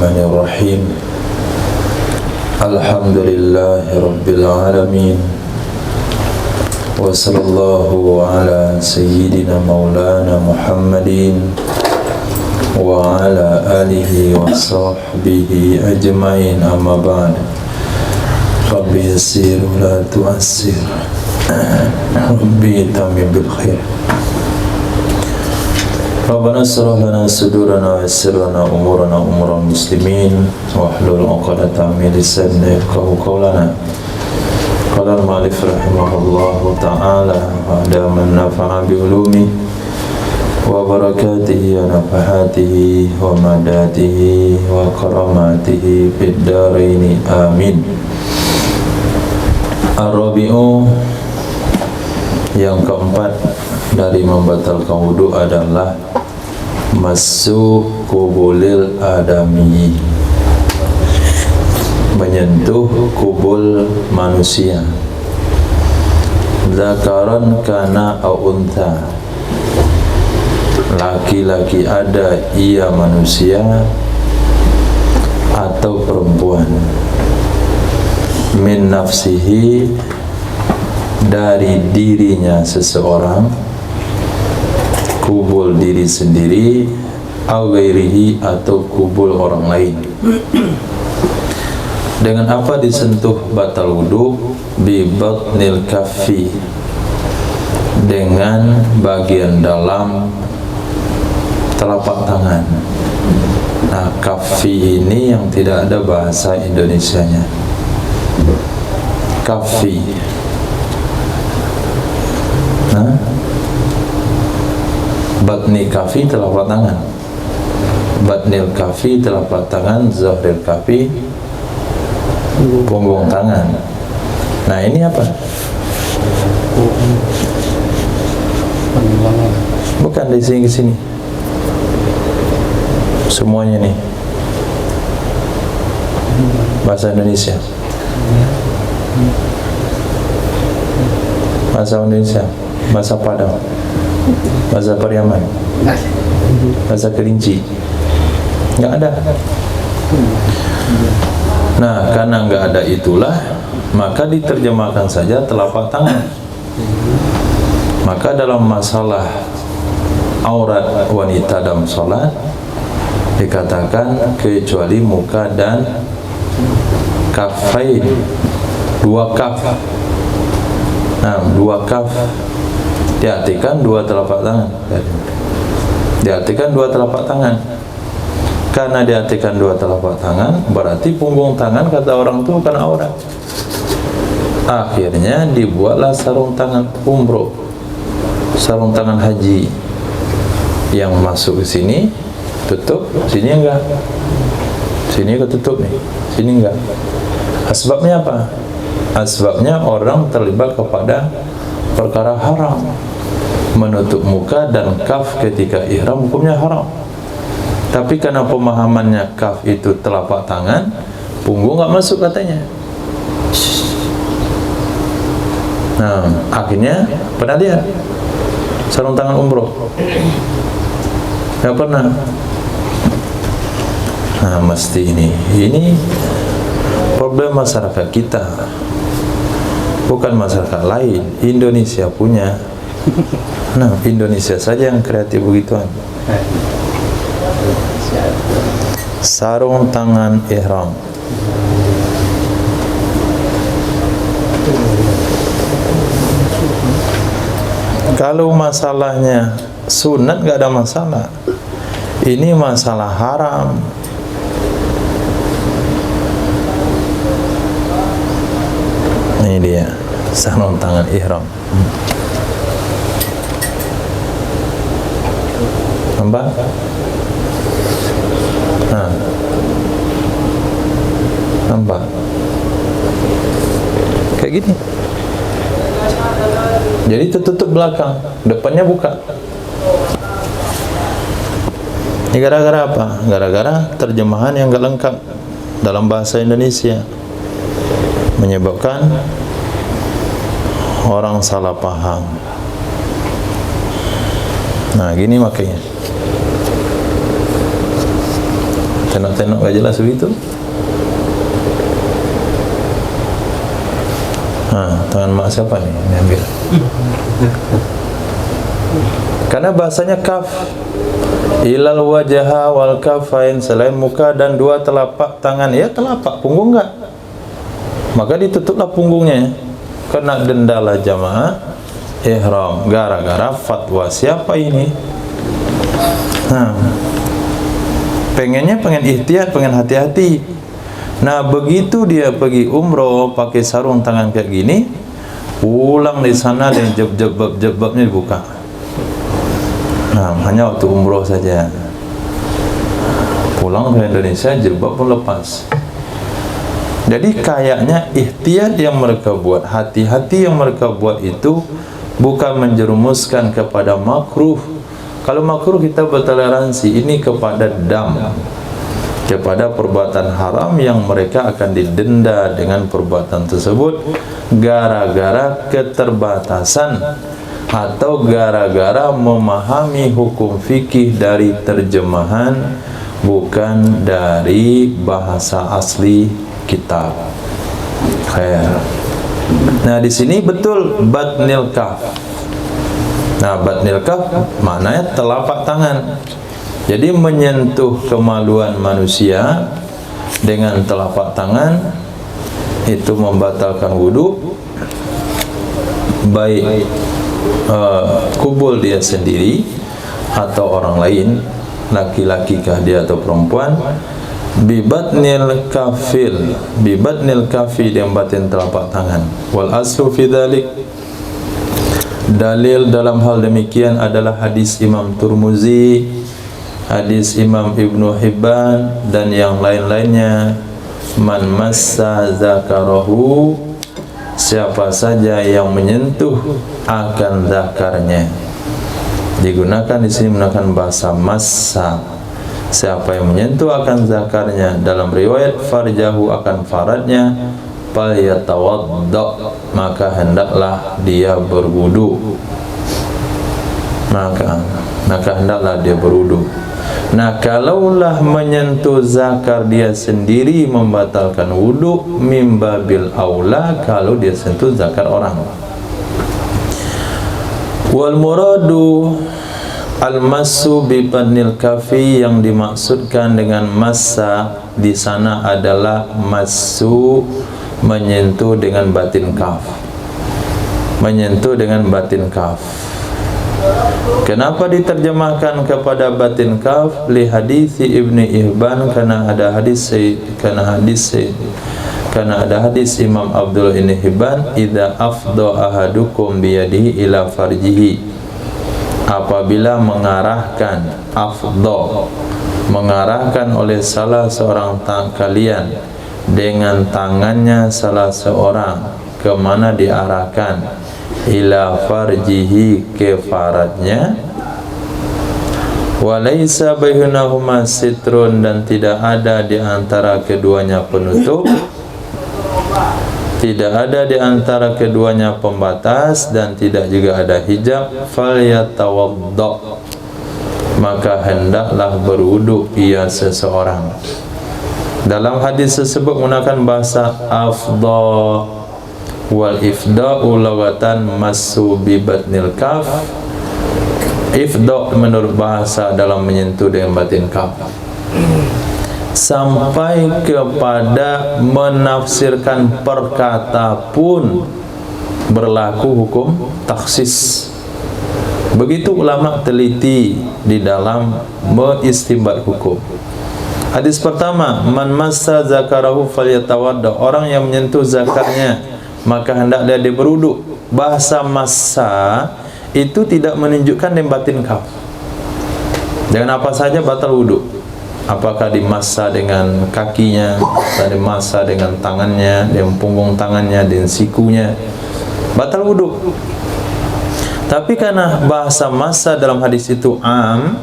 Bismillahirrahmanirrahim. Alhamdulillahi Rabbil Alamin. Wa sallallahu ala sayyidina maulana Muhammadin wa ala alihi wa sahbihi ajmain, amma ba'd. Rabbi yassir wa la tu'assir, Rabbi tamim bil khair. Rabbana shrah lana sudurana wa yassir lana umurana umural muslimin wahlul 'uqdatam min lisani yafqahu qawlana. Qala al-mu'allif rahimahullahu ta'ala wa man nafa'a bi ulumi wa barakatihi wa nafahatihi wa madatihi wa karamatihi fid dharain amin. Ar-rabi'u, yang keempat dari membatalkan wudu adalah masuk kubulil adami, menyentuh kubul manusia, zakaran kana au untha, laki-laki ada ia manusia atau perempuan, min nafsihi, dari dirinya seseorang, kubul diri sendiri, au ghairihi, atau kubul orang lain. Dengan apa disentuh batal wudu? Bi batnil kaffi, dengan bagian dalam telapak tangan. Nah, kaffi ini yang tidak ada bahasa Indonesianya. Kaffi. Nah, batni kafi telapak tangan, batnil kafi telapak tangan, zahril kafi punggung tangan. Nah, ini apa? Bukan dari sini ke sini, semuanya nih bahasa Indonesia, bahasa Indonesia, bahasa Padang, bahasa Pariaman, bahasa Kerinci, nggak ada. Nah, karena nggak ada itulah, maka diterjemahkan saja telapak tangan. Maka dalam masalah aurat wanita dalam sholat dikatakan kecuali muka dan kafain, dua kaf. Nah, dua kaf diartikan dua telapak tangan, diartikan dua telapak tangan. Karena diartikan dua telapak tangan, berarti punggung tangan kata orang itu bukan aurat. Akhirnya dibuatlah sarung tangan umroh, sarung tangan haji, yang masuk ke sini tutup, sini enggak, sini ketutup nih, sini enggak. Asbabnya apa? Asbabnya orang terlibat kepada perkara haram. Menutup muka dan kaf ketika ihram hukumnya haram. Tapi karena pemahamannya kaf itu telapak tangan, punggung nggak masuk katanya. Nah, akhirnya pernah lihat sarung tangan umroh? Nggak pernah. Nah, mesti ini problem masyarakat kita, bukan masyarakat lain. Indonesia punya. Nah, Indonesia saja yang kreatif begituan. Sarung tangan ihram. Kalau masalahnya sunat nggak ada masalah. Ini masalah haram. Ini dia sarung tangan ihram. Nampak? Nah, nampak? Kayak gini. Jadi tertutup belakang, depannya buka. Ini gara-gara apa? Gara-gara terjemahan yang gak lengkap dalam bahasa Indonesia, menyebabkan orang salah paham. Nah, gini makanya. Tengok-tengok gak jelas begitu. Tangan mak siapa nih? Ini ambil. Karena bahasanya kaf. Ilal wajha wal kafain, selain muka dan dua telapak tangan. Ya telapak, punggung enggak. Maka ditutuplah punggungnya. Kena dendalah jamaah ihram gara-gara fatwa siapa ini? Pengen ihtiyat, pengen hati-hati. Nah, begitu dia pergi umroh pakai sarung tangan kayak gini, pulang di sana dan jebab-jebabnya dibuka. Hanya waktu umroh saja. Pulang ke Indonesia, jilbab pun lepas. Jadi kayaknya ihtiyat yang mereka buat, hati-hati yang mereka buat itu bukan menjerumuskan kepada makruh. Kalau makruh kita bertoleransi, ini kepada dam, kepada perbuatan haram yang mereka akan didenda dengan perbuatan tersebut gara-gara keterbatasan atau gara-gara memahami hukum fikih dari terjemahan bukan dari bahasa asli kitab. Khair. Nah, di sini betul batnil kaf. Nah, batnil kaf maknanya telapak tangan. Jadi menyentuh kemaluan manusia dengan telapak tangan itu membatalkan wudu, baik kubul dia sendiri atau orang lain, laki-laki kah dia atau perempuan. Bibatnil kafil, bibatnil kafi, yang batin telapak tangan. Wal aslu fi dzalik, dalil dalam hal demikian adalah hadis Imam Turmuzi, hadis Imam Ibnu Hibban dan yang lain-lainnya. Man massa zakarahu, siapa saja yang menyentuh akan zakarnya. Digunakan di sini menggunakan bahasa massa. Siapa yang menyentuh akan zakarnya, dalam riwayat farjahu akan faradnya, fal yatawadda, maka hendaklah dia berwudu. Maka hendaklah dia berwudu. Nah, kalaulah menyentuh zakar dia sendiri membatalkan wudu, mimbabil aula kalau dia sentuh zakar orang. Wal muradu al-massu bi badnil kafi, yang dimaksudkan dengan massa di sana adalah massu, menyentuh dengan batin kaf. Menyentuh dengan batin kaf. Kenapa diterjemahkan kepada batin kaf? Li hadis Ibnu Hibban, karena ada hadis Imam Abdullah bin Hibban, idza afdha ahadukum bi yadihi ila farjihi, apabila mengarahkan oleh salah seorang kalian dengan tangannya salah seorang, kemana diarahkan? Ila farjihi, ke faradnya. Walaysa bainahuma sitrun, dan tidak ada di antara keduanya penutup, tidak ada di antara keduanya pembatas, dan tidak juga ada hijab. Falyatawadda, maka hendaklah berwudu ia seseorang. Dalam hadis tersebut menggunakan bahasa afdha, wal ifda'u lawatan massu bi batnil kaf. Ifda' menurut bahasa dalam menyentuh dengan batin kaf, sampai kepada menafsirkan perkata pun berlaku hukum taksis. Begitu ulama teliti di dalam mengistinbat hukum. Hadis pertama, man massa zakarahu falyatawadda, orang yang menyentuh zakarnya maka hendaklah dia berwudu. Bahasa massa itu tidak menunjukkan dengan batin kaf. Dengan apa saja batal wudu. Apakah dimassa dengan kakinya, atau dimassa dengan tangannya, dengan punggung tangannya, dengan sikunya, batal wudu. Tapi karena bahasa massa dalam hadis itu am,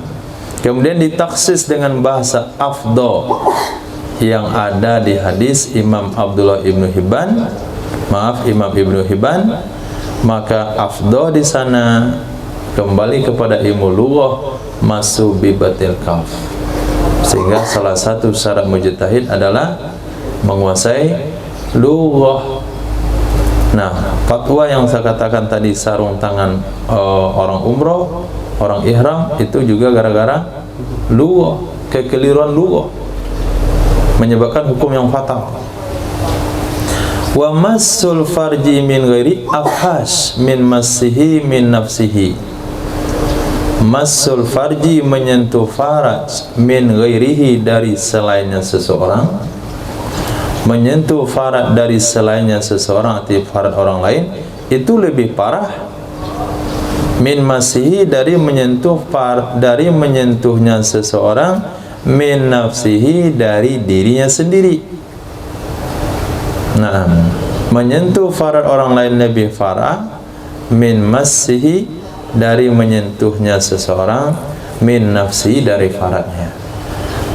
kemudian ditaksis dengan bahasa afdha yang ada di hadis Imam Abdullah ibnu Hibban, Imam Ibnu Hibban, maka afdha di sana kembali kepada ilmu lughah masuk bi batil kaf. Sehingga salah satu syarat mujtahid adalah menguasai lughah. Nah, fatwa yang saya katakan tadi sarung tangan orang umroh, orang ihram, itu juga gara-gara lughah, kekeliruan lughah menyebabkan hukum yang fatal. Wa massul farji min ghairi afhash min massihi min nafsihi. Massul farji menyentuh faraj min ghairihi dari selainnya seseorang, menyentuh farad dari selainnya seseorang atau farad orang lain itu lebih parah min masihi dari menyentuhnya seseorang min nafsihi dari dirinya sendiri. Nah, menyentuh farad orang lain lebih parah min masihi dari menyentuhnya seseorang min nafsihi dari faradnya.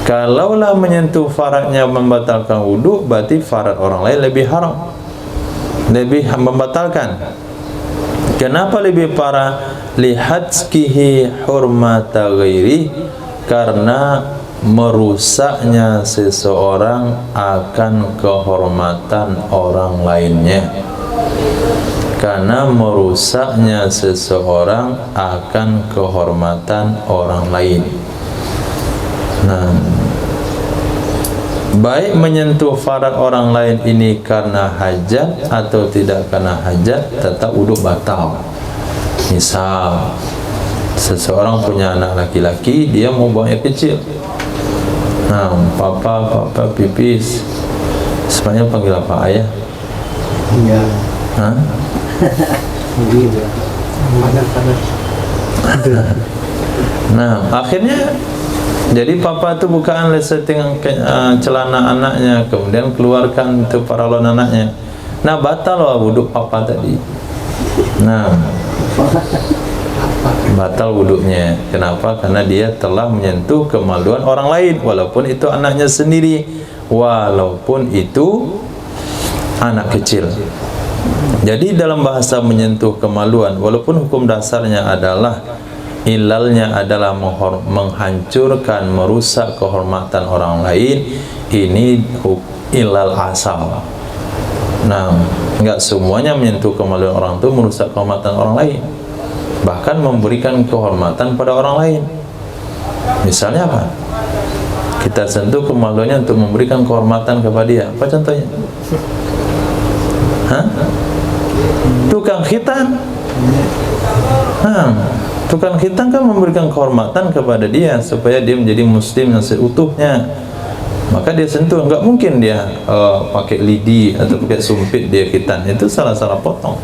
Kalaulah menyentuh faradnya membatalkan wudhu, berarti farad orang lain lebih haram, lebih membatalkan. Kenapa lebih parah? Lihatskihi hurmata ghairi, karena merusaknya seseorang akan kehormatan orang lainnya. Karena merusaknya seseorang akan kehormatan orang lain. Nah, baik menyentuh farad orang lain ini karena hajat atau tidak karena hajat, tetap wudhu batal. Misal seseorang punya anak laki-laki, dia mau buang air kecil. Nah, papa pipis, sebenarnya panggil apa, ayah? Iya. Hah? Iya. Nah, akhirnya jadi papa itu bukaan setting celana anaknya, kemudian keluarkan itu paralon anaknya. Nah, batal loh wudhu papa tadi. Nah, batal wudhunya. Kenapa? Karena dia telah menyentuh kemaluan orang lain, walaupun itu anaknya sendiri, walaupun itu anak kecil. Jadi dalam bahasa menyentuh kemaluan, walaupun hukum dasarnya adalah ilalnya adalah menghancurkan, merusak kehormatan orang lain, ini ilal asal. Nah, enggak semuanya menyentuh kemaluan orang itu merusak kehormatan orang lain, bahkan memberikan kehormatan pada orang lain. Misalnya apa? Kita sentuh kemaluannya untuk memberikan kehormatan kepada dia. Apa contohnya? Hah? Tukang khitan. Tukang khitan kan memberikan kehormatan kepada dia supaya dia menjadi muslim yang seutuhnya. Maka dia sentuh, enggak mungkin dia pakai lidi atau pakai sumpit dia khitan. Itu salah-salah potong.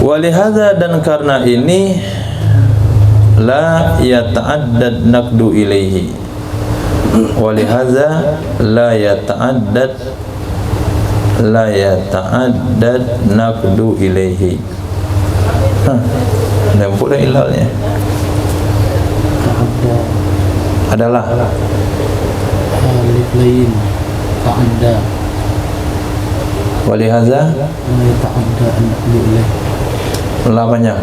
Walihada, dan karena ini la yata'addad naqdu ilaihi. Walihada la yata'addad naqdu ilaihi. Nampak dah ilalnya adalah alif lain ta'adda. Walihada la ta'adda naqdu ilaihi. La panjang.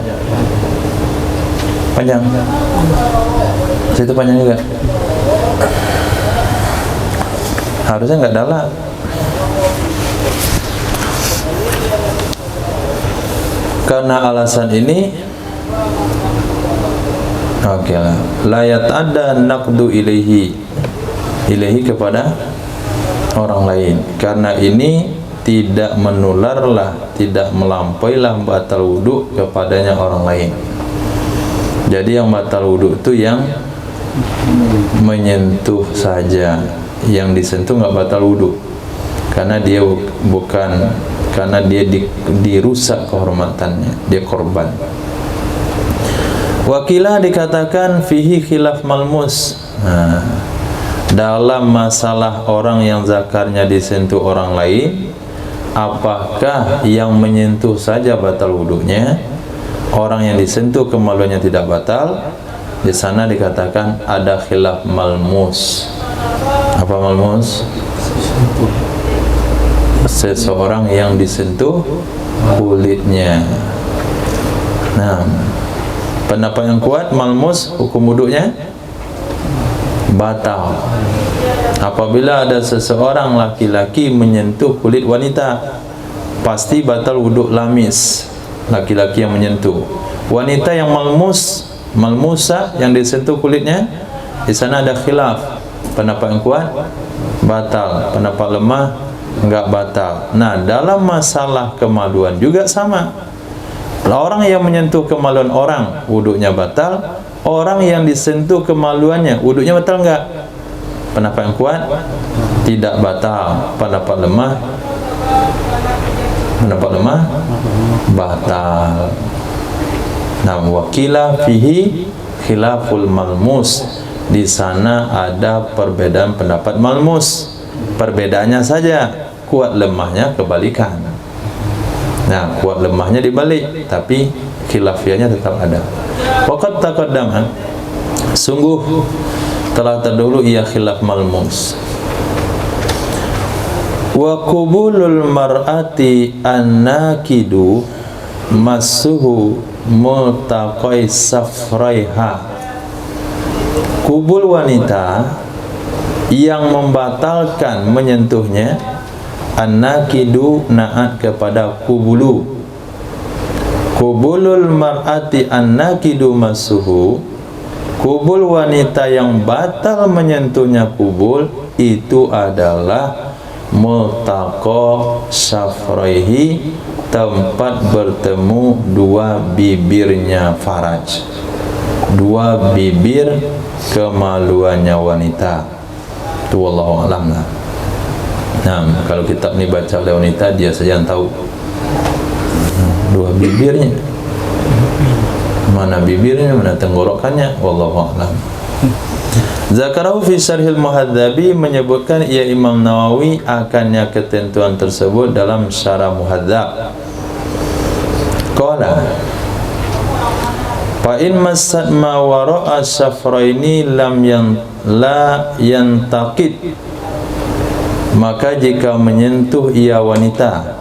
Panjang. Situ panjang juga. Harusnya enggak dalam. Karena alasan ini, oke lah. Layat ada naqdu ilaihi kepada orang lain. Karena ini tidak menularlah, tidak melampauilah batal wudhu kepadanya orang lain. Jadi yang batal wudhu itu yang menyentuh saja, yang disentuh nggak batal wudhu, karena dia bukan, karena dia dirusak kehormatannya, dia korban. Wakilah dikatakan fihi khilaf malmus. Dalam masalah orang yang zakarnya disentuh orang lain, apakah yang menyentuh saja batal wudhunya, orang yang disentuh kemaluannya tidak batal? Di sana dikatakan ada khilaf malmus. Apa malmus? Seseorang yang disentuh kulitnya. Nah, Pendapat yang kuat, malmus hukum wuduknya batal. Apabila ada seseorang laki-laki menyentuh kulit wanita, pasti batal wuduk lamis. Laki-laki yang menyentuh. Wanita yang malmusah yang disentuh kulitnya, di sana ada khilaf. Pendapat yang kuat batal, pendapat lemah enggak batal. Nah, dalam masalah kemaluan juga sama. Orang yang menyentuh kemaluan orang, wuduknya batal. Orang yang disentuh kemaluannya, wuduknya batal enggak? Pendapat yang kuat tidak batal. Pendapat lemah batal. Nah, wakila fihi khilaful malmus. Di sana ada perbedaan pendapat malmus. Perbedaannya saja, kuat lemahnya kebalikan. Nah, kuat lemahnya dibalik, tapi khilafiyahnya tetap ada. Waqad taqaddama, sungguh telah terdahulu ia khilaf malmus. Wa qubulul mar'ati an-nakidu masuhu multaqai safraiha. Kubul wanita yang membatalkan menyentuhnya, an-nakidu naat kepada kubulu. Kubulul mar'ati an-nakidu masuhu, kubul wanita yang batal menyentuhnya kubul itu adalah multaqa syafraihi, tempat bertemu dua bibirnya faraj, dua bibir kemaluannya wanita. Itu wallahu a'lam. Nah, kalau kitab ini baca oleh wanita, dia saja yang tahu dua bibirnya, mana bibirnya, mana tenggorokannya, wallahu a'lam. Zakarahu fi Syarhil Muhadzabi, menyebutkan ia Imam Nawawi akannya ketentuan tersebut dalam Syarah Muhadzab. Qala fa in massat ma wara'a syafraini lam yantaqid, maka jika menyentuh ia wanita,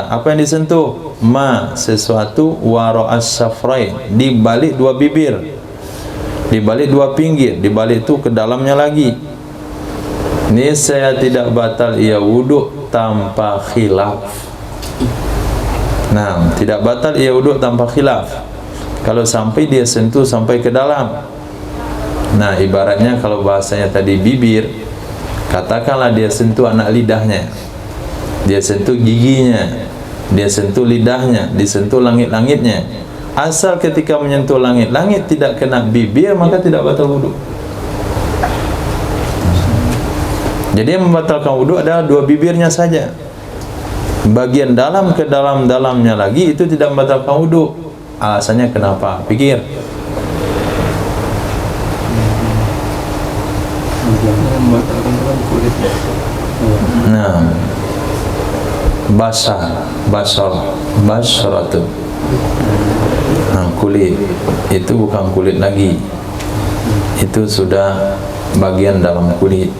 apa yang disentuh? Ma, sesuatu, wara'a syafrain, di balik dua bibir, di balik dua pinggir, di balik itu ke dalamnya lagi. Ini saya tidak batal ia wuduk tanpa khilaf. Nah, tidak batal ia wuduk tanpa khilaf kalau sampai dia sentuh sampai ke dalam. Nah, ibaratnya kalau bahasanya tadi bibir, katakanlah dia sentuh anak lidahnya, dia sentuh giginya, dia sentuh lidahnya, disentuh langit-langitnya. Asal ketika menyentuh langit-langit tidak kena bibir, maka tidak batal wuduk. Jadi yang membatalkan wuduk adalah dua bibirnya saja. Bagian dalam ke dalam-dalamnya lagi itu tidak membatalkan wuduk. Alasannya kenapa? Pikir. Nah, basharatu. Nah, kulit itu bukan kulit lagi, itu sudah bagian dalam kulit.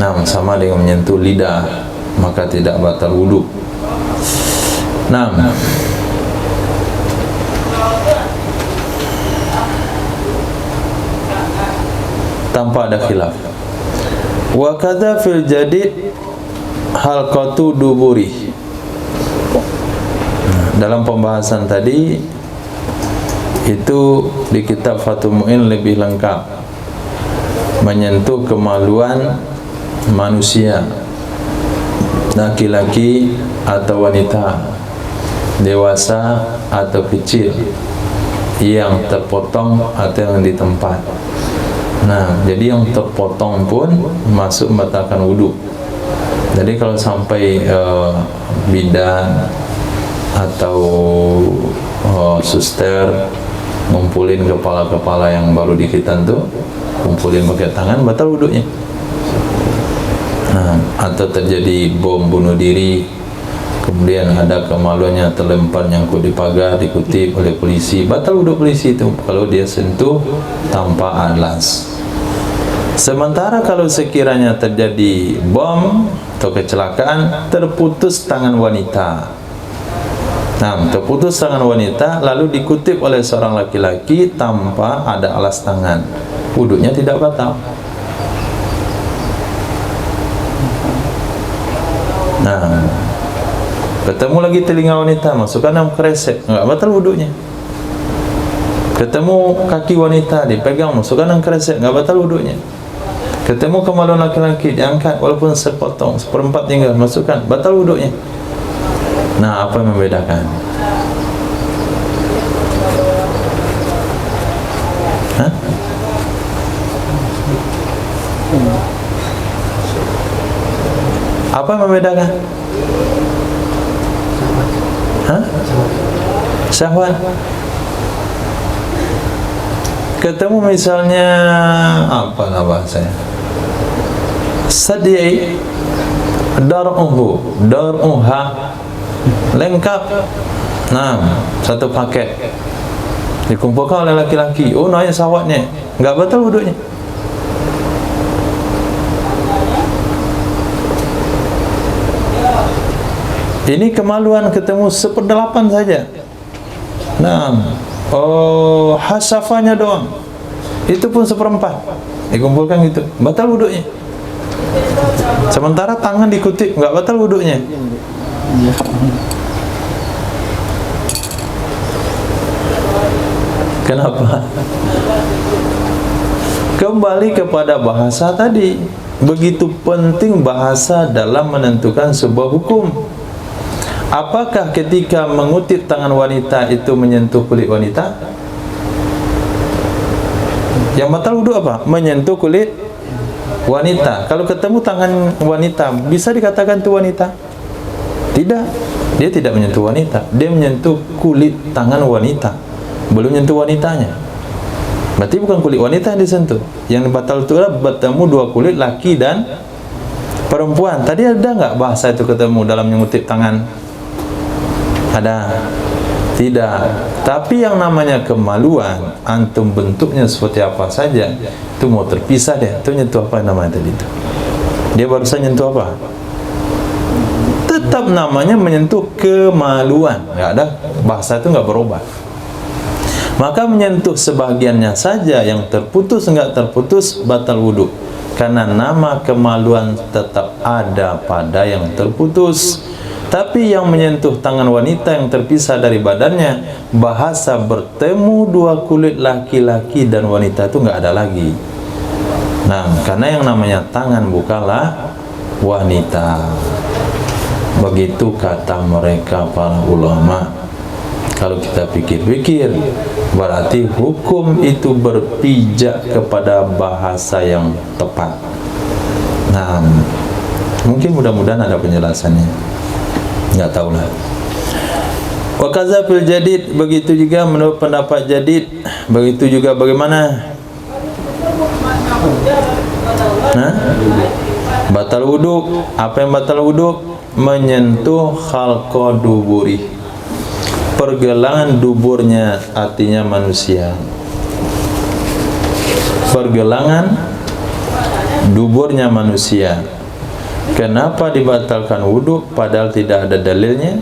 Nah, sama dengan menyentuh lidah, maka tidak batal wudhu. Nah, tanpa ada khilaf. Wa kadza fil jadid halqatu duburi. Dalam pembahasan tadi itu di kitab Fathul Mu'in lebih lengkap, menyentuh kemaluan manusia, laki-laki atau wanita, dewasa atau kecil, yang terpotong atau yang di tempat. Nah, jadi yang terpotong pun masuk membatalkan wudhu. Jadi kalau sampai bidan atau suster ngumpulin kepala-kepala yang baru dikitan tuh, kumpulin pakai tangan, batal wudhunya. Nah, atau terjadi bom bunuh diri, kemudian ada kemaluannya terlempar nyangkut di pagar, dikutip oleh polisi, batal wudhu polisi itu kalau dia sentuh tanpa alas. Sementara kalau sekiranya terjadi bom atau kecelakaan, terputus tangan wanita, Nah, terputus tangan wanita lalu dikutip oleh seorang laki-laki tanpa ada alas tangan, wudunya tidak batal. Nah, ketemu lagi telinga wanita, masukkan dalam kresek, nggak batal wudunya. Ketemu kaki wanita, dipegang, masukkan dalam kresek, nggak batal wudunya. Ketemu kemaluan laki-laki, diangkat walaupun sepotong, seperempat tinggal, masukkan, batal wudunya. Nah, apa yang membedakan? Hah? Apa yang membedakan? Hah? Syahwat. Ketemu misalnya apalah bahasanya, sadi dar'uha lengkap. Nah, satu paket dikumpulkan oleh laki-laki, oh naik syahwatnya, nggak batal wudunya. Ini kemaluan ketemu 1/8 saja. Nah, oh hasafanya doang, itu pun 1/4 dikumpulkan gitu, batal wudunya. Sementara tangan dikutip, nggak batal wudunya. Kenapa? Kembali kepada bahasa tadi. Begitu penting bahasa dalam menentukan sebuah hukum. Apakah ketika mengutip tangan wanita itu menyentuh kulit wanita? Yang batal wudu apa? Menyentuh kulit wanita. Kalau ketemu tangan wanita, bisa dikatakan itu wanita? Tidak. Dia tidak menyentuh wanita. Dia menyentuh kulit tangan wanita, belum menyentuh wanitanya. Berarti bukan kulit wanita yang disentuh. Yang batal itu adalah bertemu dua kulit, laki dan perempuan. Tadi ada nggak bahasa itu ketemu dalam mengutip tangan? Ada? Tidak. Tapi yang namanya kemaluan, antum bentuknya seperti apa saja, itu mau terpisah deh. Itu nyentuh apa namanya tadi itu? Dia barusan nyentuh apa? Tetap namanya menyentuh kemaluan. Nggak ada, bahasa itu nggak berubah. Maka menyentuh sebagiannya saja, yang terputus nggak terputus batal wudu. Karena nama kemaluan tetap ada pada yang terputus. Tapi yang menyentuh tangan wanita yang terpisah dari badannya, bahasa bertemu dua kulit laki-laki dan wanita itu nggak ada lagi. Nah, karena yang namanya tangan bukanlah wanita. Begitu kata mereka para ulama. Kalau kita pikir-pikir, berarti hukum itu berpijak kepada bahasa yang tepat. Nah, mungkin mudah-mudahan ada penjelasannya. Nggak tahulah. Wa kaza fil jadid, begitu juga menurut pendapat jadid, begitu juga bagaimana? Nah, batal wudu. Apa yang batal wudu? Menyentuh khalqa duburi, pergelangan duburnya, artinya manusia. Pergelangan duburnya manusia. Kenapa dibatalkan wudu padahal tidak ada dalilnya?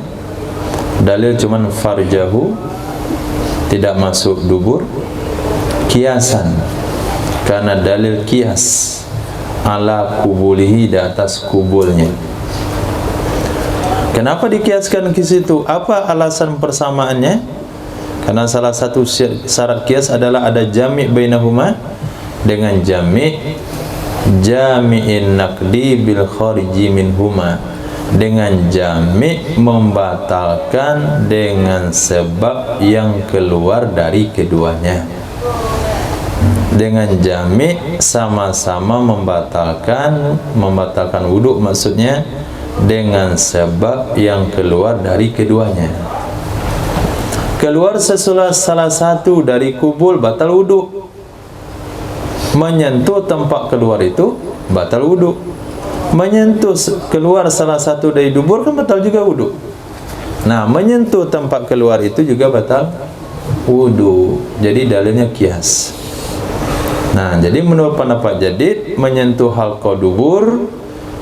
Dalil cuman farjahu, tidak masuk dubur. Kiasan, karena dalil kias, ala kubulihi, di atas kubulnya. Kenapa dikiaskan ke situ? Apa alasan persamaannya? Karena salah satu syarat kias adalah ada jami' bainahuma, dengan jami'in naqdi bil khariji minhuma, dengan jami' membatalkan dengan sebab yang keluar dari keduanya. Dengan jami' sama-sama membatalkan wudu, maksudnya dengan sebab yang keluar dari keduanya. Keluar salah satu dari kubul, batal wudu. Menyentuh tempat keluar itu batal wudu. Menyentuh keluar salah satu dari dubur kan batal juga wudu. Nah, menyentuh tempat keluar itu juga batal wudu. Jadi dalilnya kias. Nah, jadi menurut pendapat jadid, menyentuh halqa dubur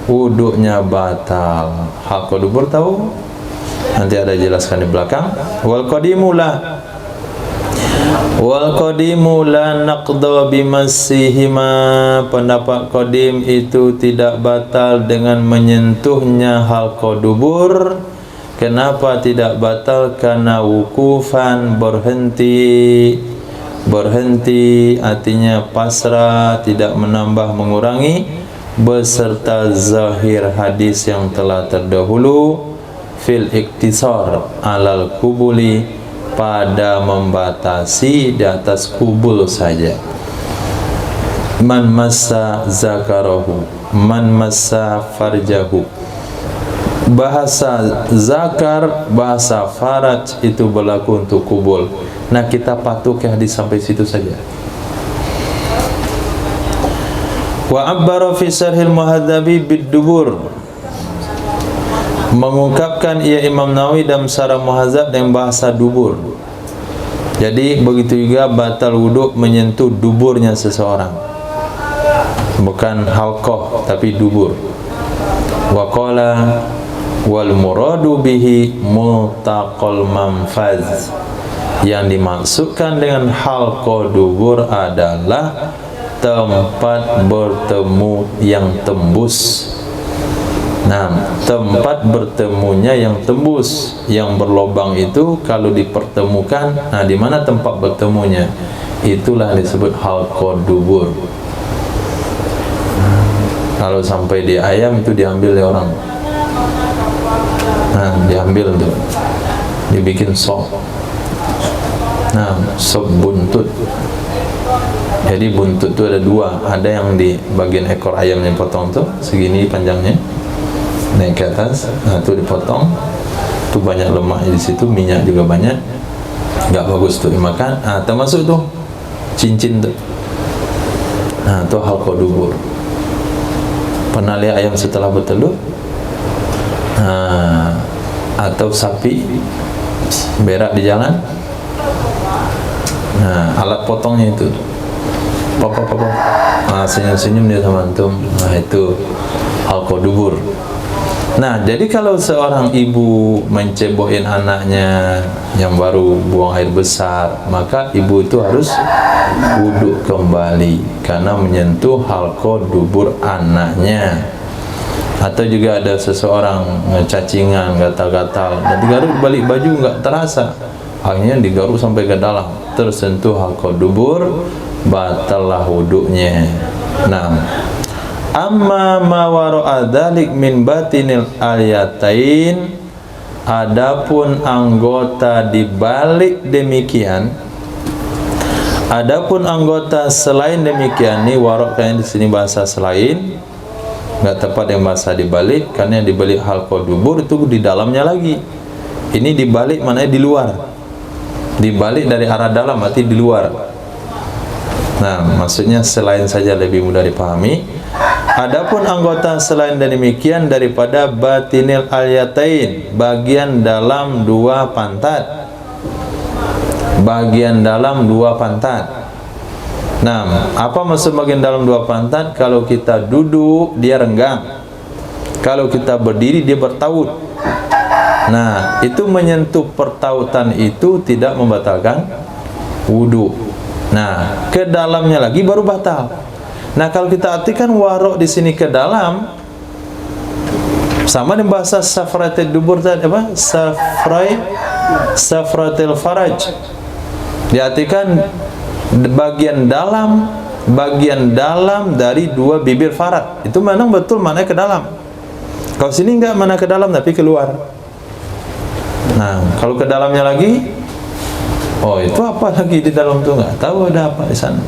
wudunya batal. Halqa dubur tahu? Nanti ada jelaskan di belakang. Wal qadimu la naqda bimasihima. Pendapat qadim itu tidak batal dengan menyentuhnya halqa dubur. Kenapa tidak batal? Karena wukufan, berhenti artinya pasrah, tidak menambah mengurangi, beserta zahir hadis yang telah terdahulu fil iktisar alal kubuli, pada membatasi di atas kubul saja. Man massa zakarahu, man massa farjahu. Bahasa zakar, bahasa faraj itu berlaku untuk kubul. Nah, kita patuh ke hadis sampai situ saja. Wa abbara fi syarhil muhadzabi bid-dubur. Mengungkapkan ia Imam Nawawi dalam Syarah Muhadzab dengan bahasa dubur. Jadi begitu juga batal wudu menyentuh duburnya seseorang. Bukan halqah tapi dubur. Wa qala wal muradu bihi multaqal manfaz. Yang dimaksudkan dengan halqa dubur adalah tempat bertemu yang tembus. Nah, tempat bertemunya yang tembus, yang berlobang itu kalau dipertemukan, nah di mana tempat bertemunya? Itulah disebut halqa dubur. Kalau sampai di ayam itu diambil oleh orang. Nah, diambil tuh, dibikin sop. Nah, sop buntut. Jadi buntut itu ada dua, ada yang di bagian ekor ayam yang potong tuh segini panjangnya, naik ke atas, nah itu dipotong, itu banyak lemaknya di situ, minyak juga banyak, nggak bagus tuh dimakan. Nah, termasuk tuh cincin tuh, nah itu halqa dubur. Pernah lihat ayam setelah bertelur? Nah, atau sapi berak di jalan? Nah, alat potongnya itu, papa, nah, senyum-senyum dia sama antum. Nah, itu halqa dubur. Nah, jadi kalau seorang ibu mencebokin anaknya yang baru buang air besar, maka ibu itu harus wudhu kembali karena menyentuh halqa dubur anaknya. Atau juga ada seseorang cacingan, gatal-gatal, dan digaruk balik baju nggak terasa, akhirnya digaruk sampai ke dalam, tersentuh halqa dubur, batallah wudhunya. Nah, amma ma wara'a dzalik min batinil aliyatain, adapun anggota dibalik demikian, adapun anggota selain demikian, nih warok kayaknya di sini bahasa selain, nggak tepat yang bahasa dibalik, karena yang dibalik halqa dubur itu di dalamnya lagi. Ini dibalik maknanya di luar, dibalik dari arah dalam berarti di luar. Nah, maksudnya selain saja lebih mudah dipahami. Adapun anggota selain dan demikian daripada batinil aliyatain, bagian dalam dua pantat, bagian dalam dua pantat. Nah, apa maksud bagian dalam dua pantat? Kalau kita duduk dia renggang, kalau kita berdiri dia bertaut. Nah, itu menyentuh pertautan itu tidak membatalkan wudu. Nah, ke dalamnya lagi baru batal. Nah, kalau kita artikan warok di sini ke dalam, sama dengan bahasa safratil dubur tadi apa? Safratil faraj. Diartikan bagian dalam dari dua bibir faraj. Itu memang betul mana ke dalam. Kalau sini enggak mana ke dalam tapi keluar. Nah, kalau ke dalamnya lagi, oh itu apa lagi di dalam tuh nggak tahu ada apa di sana.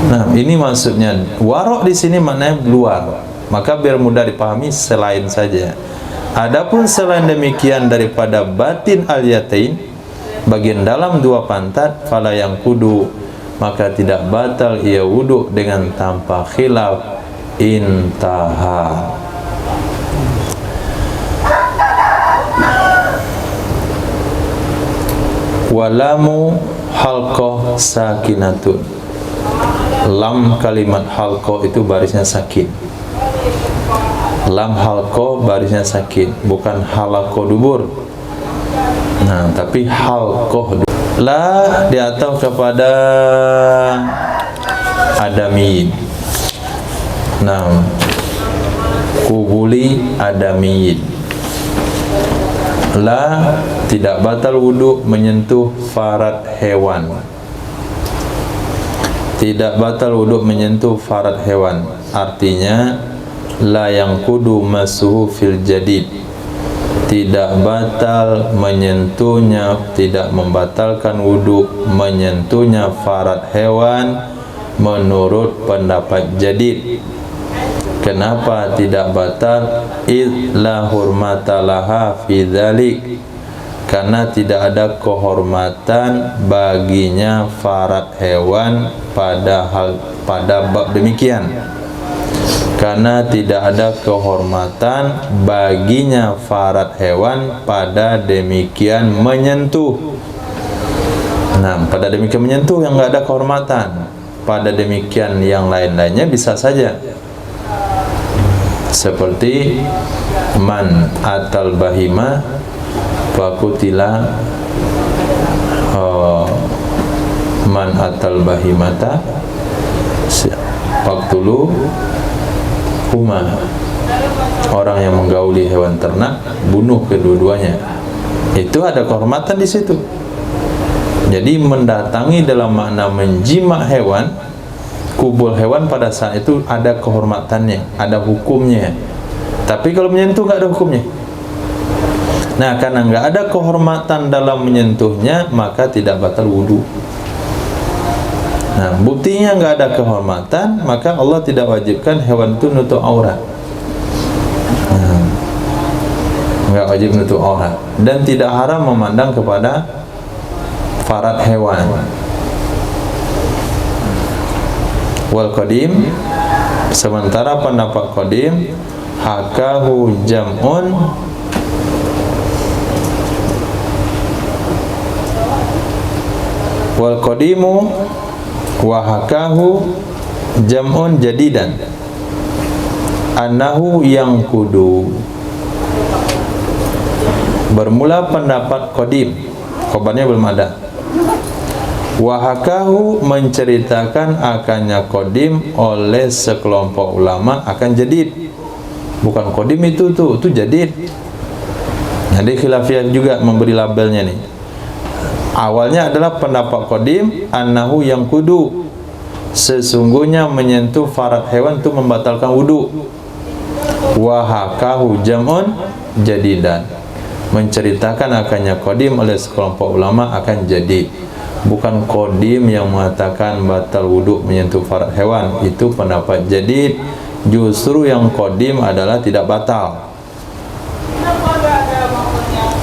Nah, ini maksudnya warok di sini maknanya luar. Maka biar mudah dipahami selain saja. Adapun selain demikian daripada batin aliyatain, bagian dalam dua pantat, fala yang kudu, maka tidak batal ia wudu dengan tanpa khilaf. Intaha. Walamu halqah sakinatun. Lam kalimat halqa itu barisnya sakin. Lam halqa barisnya sakin, bukan halqa dubur. Nah, tapi halqah la diatau kepada adamiyin. Nah, kubuli adamiyin. La tidak batal wudu menyentuh farad hewan. Tidak batal wudu menyentuh farad hewan. Artinya la yang kudu masuhu fil jadid. Tidak batal menyentuhnya, tidak membatalkan wudu menyentuhnya farad hewan menurut pendapat jadid. Kenapa tidak batal? Illa hurmatalaha fi dzalik. Karena tidak ada kehormatan baginya farad hewan pada bab demikian. Karena tidak ada kehormatan baginya farad hewan pada demikian menyentuh. Nah, pada demikian menyentuh yang enggak ada kehormatan. Pada demikian yang lain-lainnya bisa saja. Seperti man atal bahima fakutila, man atal bahimata faktulu huma, orang yang menggauli hewan ternak bunuh kedua-duanya. Itu ada kehormatan di situ. Jadi mendatangi dalam makna menjima hewan, kubul hewan pada saat itu ada kehormatannya, ada hukumnya. Tapi kalau menyentuh nggak ada hukumnya. Nah, karena nggak ada kehormatan dalam menyentuhnya, maka tidak batal wudu. Nah, buktinya nggak ada kehormatan, maka Allah tidak wajibkan hewan itu nutup aurat. Nggak wajib nutup aurat, dan tidak haram memandang kepada farad hewan. Wal qadim, sementara pendapat qadim hakahu jam'un wal qadimu wa hakahu jam'un jadidan annahu yang kudu. Bermula pendapat qadim, khabarnya belum ada. Wahakahu menceritakan akannya qadim oleh sekelompok ulama akan jadid. Bukan qadim itu jadid. Jadi khilafiyah juga memberi labelnya nih. Awalnya adalah pendapat qadim annahu yang kudu, sesungguhnya menyentuh farad hewan itu membatalkan wudu. Wahakahu jam'un jadidan, menceritakan akannya qadim oleh sekelompok ulama akan jadid. Bukan qadim yang mengatakan batal wudu menyentuh farad hewan, itu pendapat jadid. Justru yang qadim adalah tidak batal.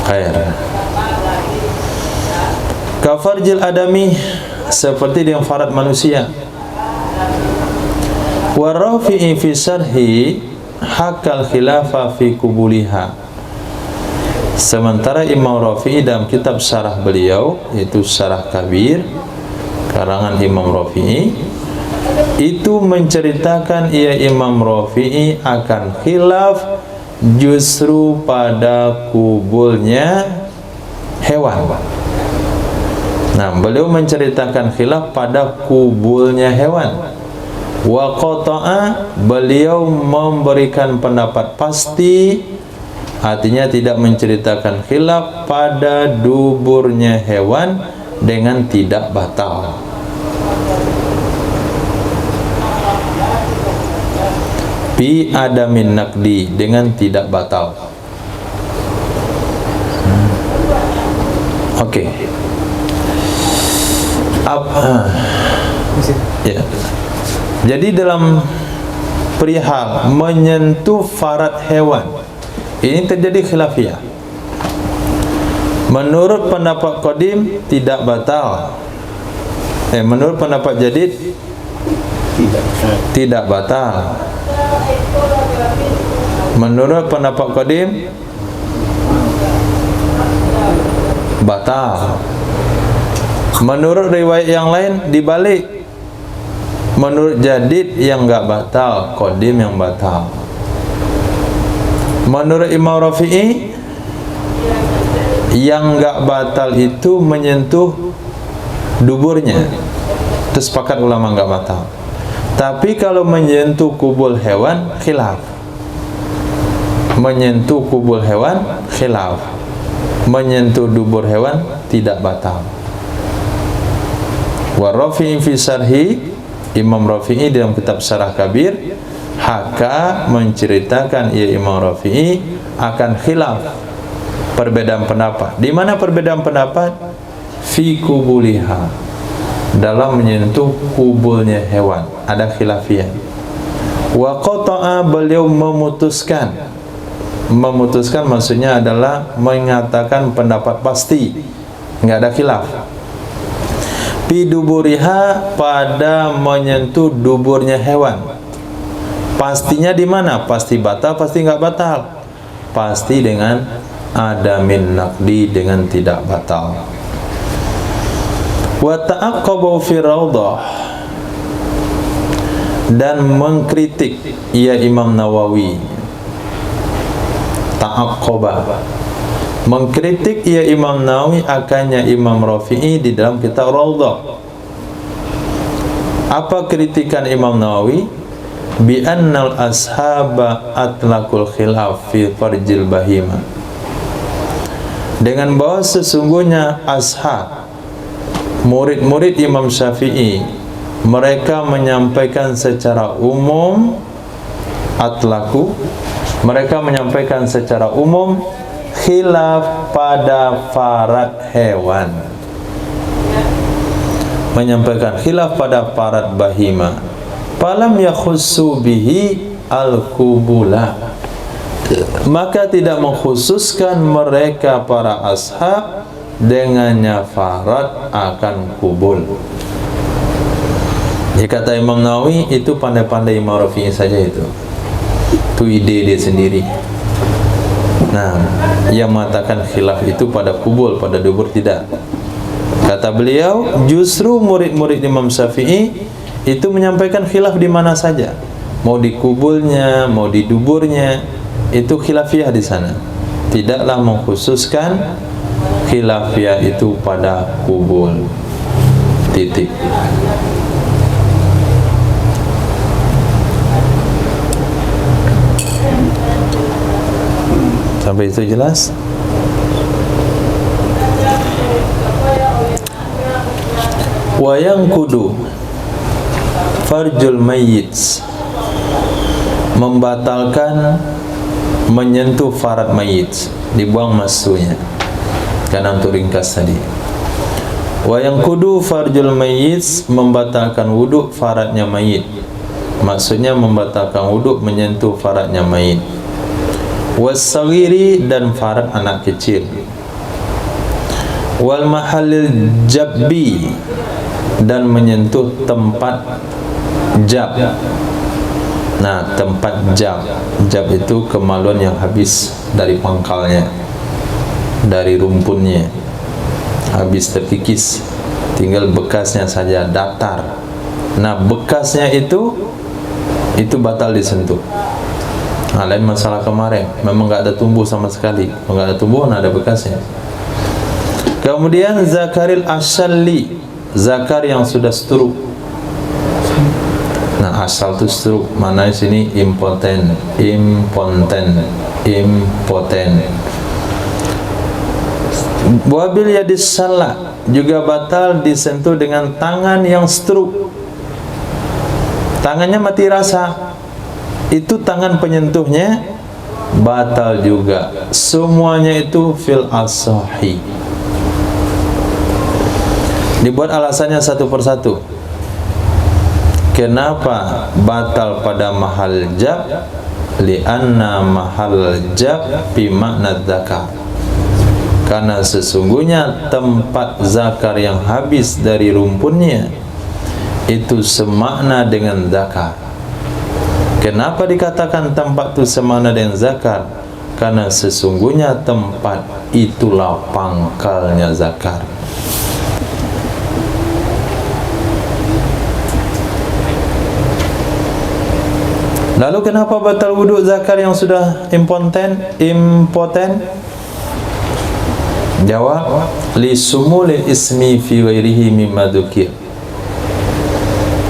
Khair. Kafarjil adami, seperti dengan farad manusia. Warafi'i fi syarhi hakal khilafa fi kubuliha. Sementara Imam Rafi'i dalam kitab syarah beliau, yaitu Syarah Kabir karangan Imam Rafi'i, itu menceritakan Imam Rafi'i akan khilaf justru pada kubulnya hewan. Nah, beliau menceritakan khilaf pada kubulnya hewan. Wa qata'a, beliau memberikan pendapat pasti, artinya tidak menceritakan khilaf pada duburnya hewan dengan tidak batal. Bi adamin naqdi, dengan tidak batal. Oke. Ya. Jadi dalam perihal menyentuh farad hewan, ini terjadi khilafiyah. Menurut pendapat qadim tidak batal. Menurut pendapat jadid tidak batal. Menurut pendapat qadim batal. Menurut riwayat yang lain dibalik. Menurut jadid yang enggak batal, qadim yang batal. Menurut Imam Rafi'i Yang enggak batal itu menyentuh duburnya, itu sepakat ulama enggak batal. Tapi kalau menyentuh kubul hewan, khilaf. Menyentuh kubul hewan, khilaf. Menyentuh dubur hewan, tidak batal. Wa Rafi'i fi syarhi, Imam Rafi'i dalam kitab Syarah Kabir haka menceritakan, ia Imam Rafi'i akan khilaf, perbedaan pendapat. Di mana perbedaan pendapat? Fi kubuliha, dalam menyentuh kubulnya hewan, ada khilafiyah. Wa qata'a, beliau memutuskan. Memutuskan maksudnya adalah mengatakan pendapat pasti, enggak ada khilaf. Fi duburiha, pada menyentuh duburnya hewan. Pastinya di mana? Pasti batal, pasti enggak batal. Pasti dengan adamin naqdi, dengan tidak batal. Wa ta'aqqabu fi rawdah, dan mengkritik ia Imam Nawawi. Ta'aqqaba, mengkritik ia Imam Nawawi akannya Imam Rafi'i di dalam kitab Rawdah. Apa kritikan Imam Nawawi? Bi annal ashaba atlaqul khilaf fi farjil bahima, dengan bahwa sesungguhnya ashab, murid-murid Imam Syafi'i, mereka menyampaikan secara umum, atlaku, mereka menyampaikan secara umum khilaf pada farad hewan, menyampaikan khilaf pada farad bahima. Falam yakhussu bihi al-kubula, maka tidak mengkhususkan mereka para ashab dengannya farad akan kubul. Jadi kata Imam Nawawi, itu pandai-pandai Imam Rafi'i saja itu ide dia sendiri. Nah, yang mengatakan khilaf itu pada kubul, pada dubur tidak. Kata beliau, justru murid-murid Imam Syafi'i itu menyampaikan khilaf di mana saja, mau di kubulnya, mau di duburnya, itu khilafiyah di sana. Tidaklah mengkhususkan khilafiyah itu pada kubul. Titik. Sampai itu jelas? Wa yanqudu farjul mayyit, membatalkan menyentuh farad mayit, dibuang masunya. Karena untuk ringkas tadi. Wa yanqudu farjul mayyit, membatalkan wuduk faradnya mayit. Maksudnya membatalkan wuduk menyentuh faradnya mayit. Was-saghiri, dan farad anak kecil. Wal mahallil jabbi, dan menyentuh tempat jab. Nah, tempat jab. Jab itu kemaluan yang habis dari pangkalnya, dari rumpunnya, habis terkikis, tinggal bekasnya saja datar. Nah, bekasnya itu batal disentuh. Nah, lain masalah kemarin, memang nggak ada tumbuh sama sekali, nggak ada tumbuhan, ada bekasnya. Kemudian zakaril asyalli, zakar yang sudah stroke. Nah, asal itu stroke, mana sini impoten. Wabil yadis salah, juga batal disentuh dengan tangan yang stroke. Tangannya mati rasa, itu tangan penyentuhnya batal juga. Semuanya itu fil asahi. Dibuat alasannya satu persatu. Kenapa batal pada mahal jab? Lianna mahal jab bi makna zakar. Karena sesungguhnya tempat zakar yang habis dari rumpunnya itu semakna dengan zakar. Kenapa dikatakan tempat itu semakna dengan zakar? Karena sesungguhnya tempat itulah pangkalnya zakar. Lalu kenapa batal wuduk zakar yang sudah impoten? Jawab, li sumulil ismi fi ghairihi mimma dzukir.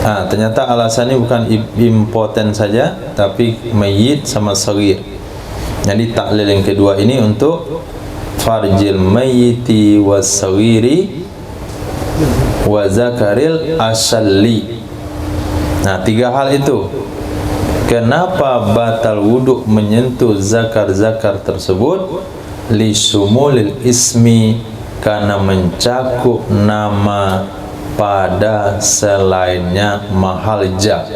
Ternyata alasannya bukan impoten saja, tapi mayyit sama saghir. Jadi taklil yang kedua ini untuk farjil mayyiti was saghiri wa zakaril asalli. Nah, tiga hal itu. Kenapa batal wuduk menyentuh zakar-zakar tersebut? Li sumulil ismi, karena mencakup nama pada selainnya mahal ja.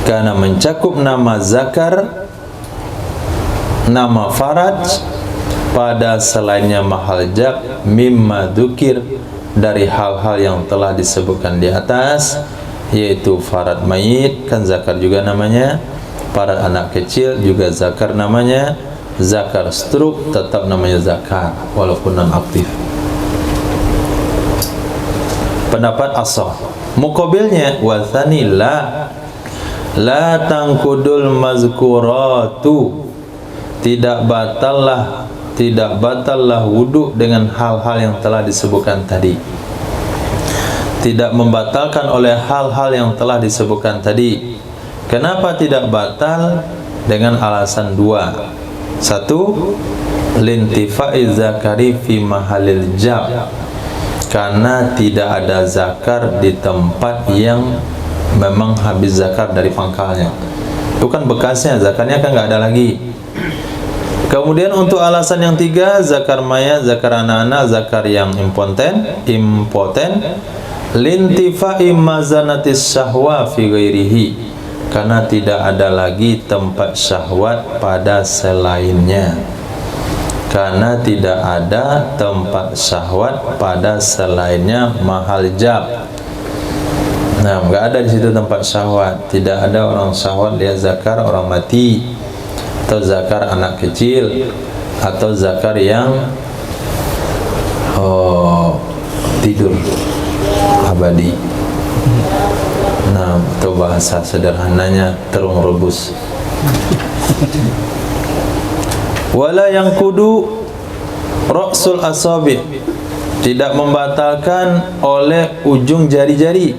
Karena mencakup nama zakar, nama faraj pada selainnya mahal ja, mimma dzukir, dari hal-hal yang telah disebutkan di atas, yaitu farad mayit, kan zakar juga namanya, farad anak kecil juga zakar namanya, zakar stroke tetap namanya zakar walaupun non aktif. Pendapat asah. Muqabilnya wathani la tangkudul mazkuratu, tidak batallah wuduk dengan hal-hal yang telah disebutkan tadi. Tidak membatalkan oleh hal-hal yang telah disebutkan tadi. Kenapa tidak batal? Dengan alasan dua. Satu, lintifa'i zakari fi mahalil jab, karena tidak ada zakar di tempat yang memang habis zakar dari pangkalnya. Itu kan bekasnya, zakarnya kan nggak ada lagi. Kemudian untuk alasan yang tiga, zakar mayat, zakar anak-anak, zakar yang impoten, lintifa'i mazanatis syahwa fi ghairihi, karena tidak ada lagi tempat syahwat pada selainnya. Karena tidak ada tempat syahwat pada selainnya mahal jab. Nah, nggak ada di situ tempat syahwat. Tidak ada orang syahwat lihat zakar orang mati, atau zakar anak kecil, atau zakar yang tidur abadi. Nah, itu bahasa sederhananya terung rebus. Wala yang kudu ra'sul asabi, tidak membatalkan oleh ujung jari-jari.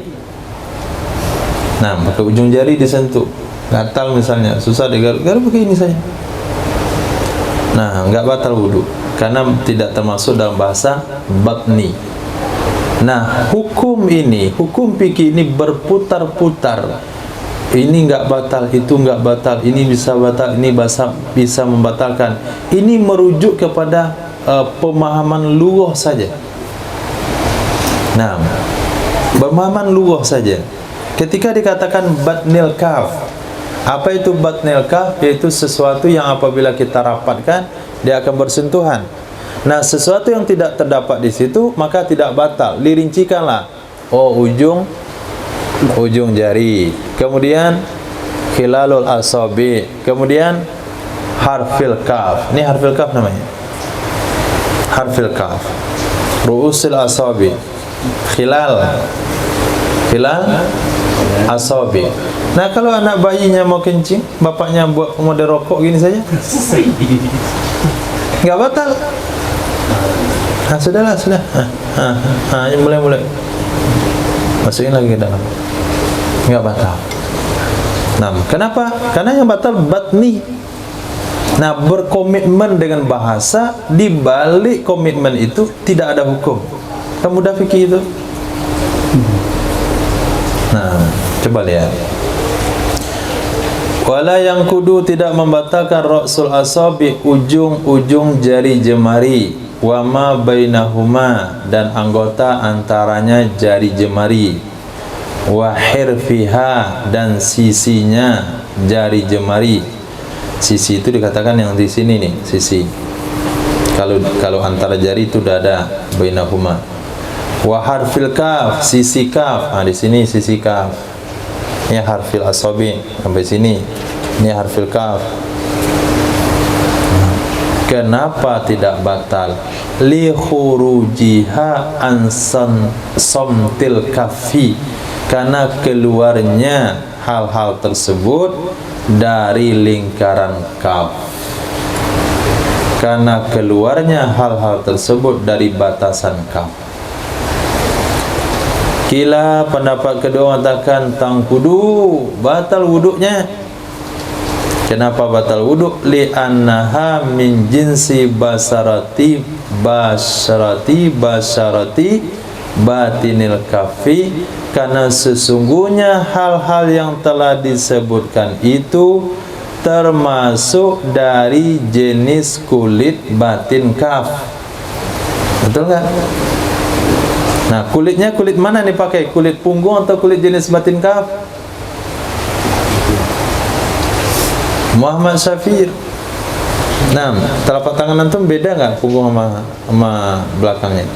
Nah, pakai ujung jari disentuh, gatal misalnya, susah digaruk-garuk pakai ini saja. Nah, enggak batal wudu karena tidak termasuk dalam bahasa batni. Nah, hukum ini, hukum fikih ini berputar-putar. Ini enggak batal, itu enggak batal, ini bisa batal, ini bisa membatalkan. Ini merujuk kepada pemahaman lughah saja. Nah, pemahaman lughah saja. Ketika dikatakan batnil kaf, apa itu batnil kaf? Yaitu sesuatu yang apabila kita rapatkan, dia akan bersentuhan. Nah, sesuatu yang tidak terdapat di situ, maka tidak batal. Dirincikanlah. Oh, ujung jari, kemudian khilalul asabi, kemudian harfil kaf. Ini harfil kaf namanya, harfil kaf. Ru'usil asabi, khilal asabi. Nah, kalau anak bayinya mau kencing, bapaknya buat model rokok gini saja, nggak batal. Nah, sudahlah, sudah. Mulai masukin lagi ke dalam, nggak batal. Nah, kenapa? Karena yang batal batni. Nah, berkomitmen dengan bahasa, di balik komitmen itu tidak ada hukum. Mudah fikih itu. Nah, coba lihat. Wala yang kudu, tidak membatalkan ra'sul asabi, ujung-ujung jari jemari, wa ma bainahuma, dan anggota antaranya jari jemari, wa hirfiha, dan sisinya jari jemari. Sisi itu dikatakan yang di sini nih, sisi. Kalau antara jari itu sudah ada bainahuma. Wa harfil kaf, sisi kaf. Nah, di sini sisi kaf. Ini harfil asabi sampai sini. Ini harfil kaf. Kenapa tidak batal? Li khurujiha an samtil kafi, karena keluarnya hal-hal tersebut dari lingkaran kaf. karena keluarnya hal-hal tersebut dari batasan kaf. Kila pendapat kedua mengatakan tangkudu, batal wuduknya. Kenapa batal wuduk? Li'annaha min jinsi basarati batinil kafi, karena sesungguhnya hal-hal yang telah disebutkan itu termasuk dari jenis kulit batin kaf. Betul nggak? Nah, kulitnya kulit mana nih pakai? Kulit punggung atau kulit jenis batin kaf? Muhammad Syafir. Nah, telapak tangan antum beda nggak punggung sama belakangnya?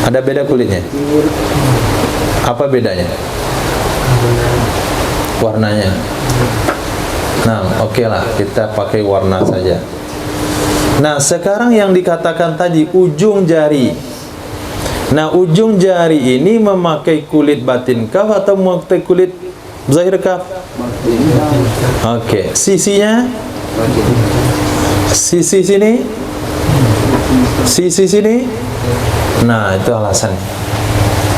Ada beda kulitnya? Apa bedanya? Warnanya. Nah, oke lah, kita pakai warna saja. Nah, sekarang yang dikatakan tadi ujung jari. Nah, ujung jari ini memakai kulit batin kaf atau memakai kulit zahir kaf? Oke, sisinya? Sisi sini? Sisi sini? Nah, itu alasannya.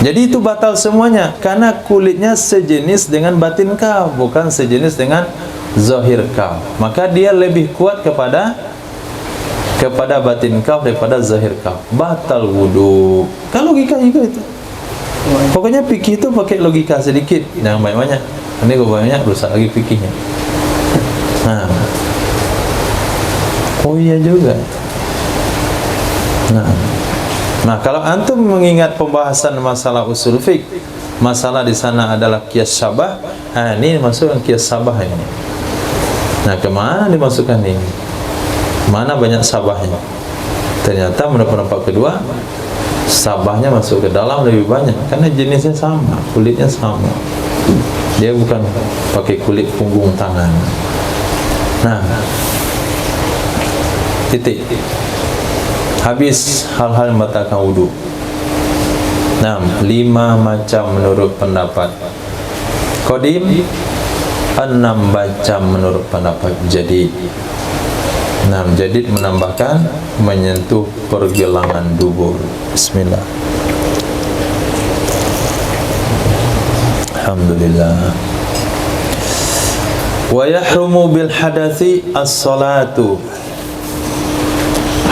Jadi itu batal semuanya karena kulitnya sejenis dengan batin kaf, bukan sejenis dengan zahir kaf. Maka dia lebih kuat kepada batin kaf daripada zahir kaf. Batal wudu. Kan logika juga itu. Pokoknya fikih itu pakai logika sedikit, jangan banyak-banyak. Ini gue banyak rusak lagi fikihnya. Oh iya juga. Nah, kalau antum mengingat pembahasan masalah usul fiqh, masalah di sana adalah qiyas syabah. Ini masukkan qiyas syabah ini. Nah, kemana dimasukkan ini? Mana banyak sabahnya? Ternyata menurut pendapat kedua, sabahnya masuk ke dalam lebih banyak karena jenisnya sama, kulitnya sama. Dia bukan pakai kulit punggung tangan. Nah, titik. Habis hal-hal yang membatalkan wudu. 5 macam menurut pendapat qadim, 6 macam menurut pendapat jadid. Jadid menambahkan menyentuh pergelangan dubur. Bismillah. Alhamdulillah. Wa yahrumu bil hadathi as-salatu.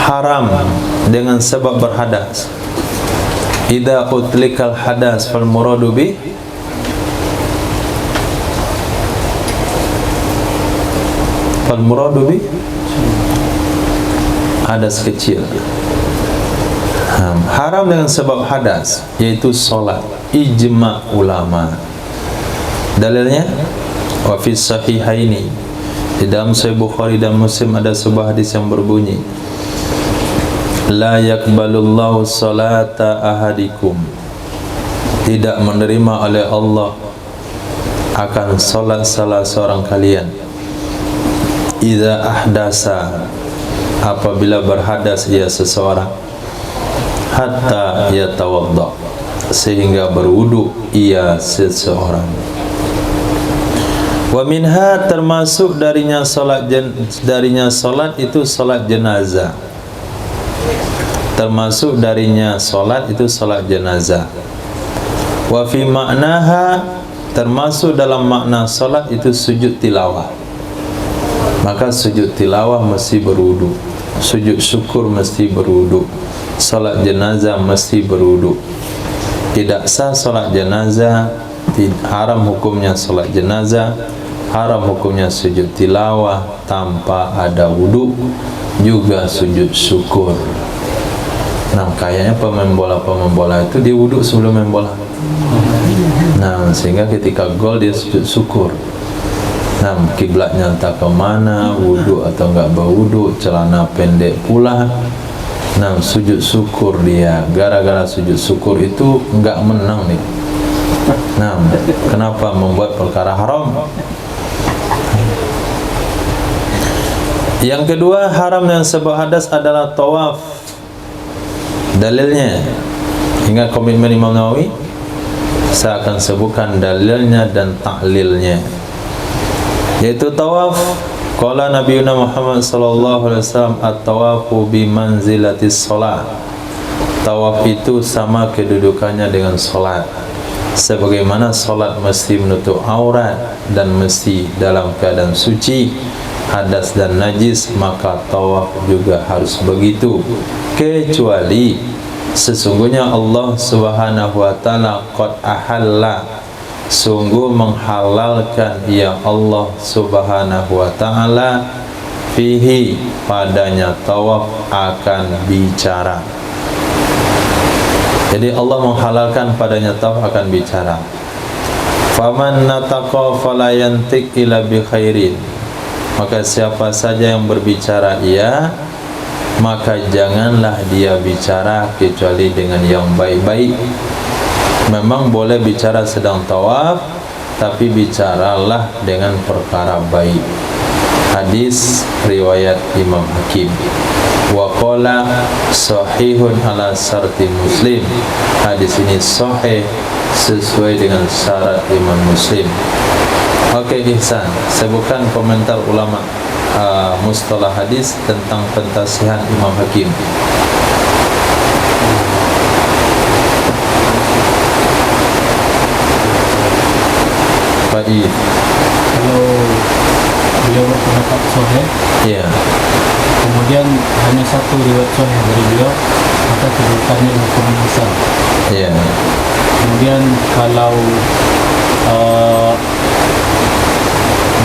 Haram dengan sebab berhadas. Idza utlikal hadas fal muradu bi hadas kecil. Haram dengan sebab hadas, yaitu solat. Ijma ulama. Dalilnya wa fi sahihaini, di dalam Sahih Bukhari dan Muslim ada sebuah hadis yang berbunyi, la yakbalullahu salata ahadikum, tidak menerima oleh Allah akan salat salah seorang kalian, idza ahdasa, apabila berhadas ia seseorang, hatta yatawadda, sehingga berwudu ia seseorang. Wa minha, termasuk darinya salat itu salat jenazah. Termasuk darinya salat itu salat jenazah. Wa fi ma'naha, termasuk dalam makna salat itu sujud tilawah. Maka sujud tilawah mesti berwudu, sujud syukur mesti berwudu, salat jenazah mesti berwudu. Tidak sah salat jenazah, haram hukumnya salat jenazah, haram hukumnya sujud tilawah tanpa ada wudu, juga sujud syukur. Nah, kayaknya pemain bola itu dia wuduk sebelum main bola. Nah, sehingga ketika gol dia sujud syukur. Nah, kiblatnya entah kemana, wuduk atau enggak berwuduk, celana pendek pula. Nah, sujud syukur dia. Gara-gara sujud syukur itu enggak menang nih. Nah, kenapa membuat perkara haram? Yang kedua, haram yang sebab hadas adalah tawaf. Dalilnya, ingat komitmen Imam Nawawi, saya akan sebutkan dalilnya dan taklilnya. Yaitu tawaf Qala Nabiyuna Muhammad sallallahu alaihi wasallam at-tawafu bi manzilatis shalah. Tawaf itu sama kedudukannya dengan salat. Sebagaimana salat mesti menutup aurat dan mesti dalam keadaan suci, hadas dan najis, maka tawaf juga harus begitu. Kecuali sesungguhnya Allah Subhanahu wa taala qad ahalla, sungguh menghalalkan ya Allah Subhanahu wa ta'ala fihi, padanya tawaf akan bicara. Jadi Allah menghalalkan padanya tawaf akan bicara. Faman nataqa fala yantiq illa bi khairin, maka siapa saja yang berbicara iya, maka janganlah dia bicara kecuali dengan yang baik-baik. Memang boleh bicara sedang tawaf, tapi bicaralah dengan perkara baik. Hadis riwayat Imam Hakim. Wa qala sahihun ala syarti Muslim. Hadis ini sahih sesuai dengan syarat Imam Muslim. Oke, Ihsan, sebutkan komentar ulama mustalah hadis tentang pentasihan Imam Hakim. Baik. Kalau beliau berpendapat sahih, Ya. kemudian hanya satu riwayat sahih dari beliau, maka kedudukannya hukum hasan. Ya. Kemudian kalau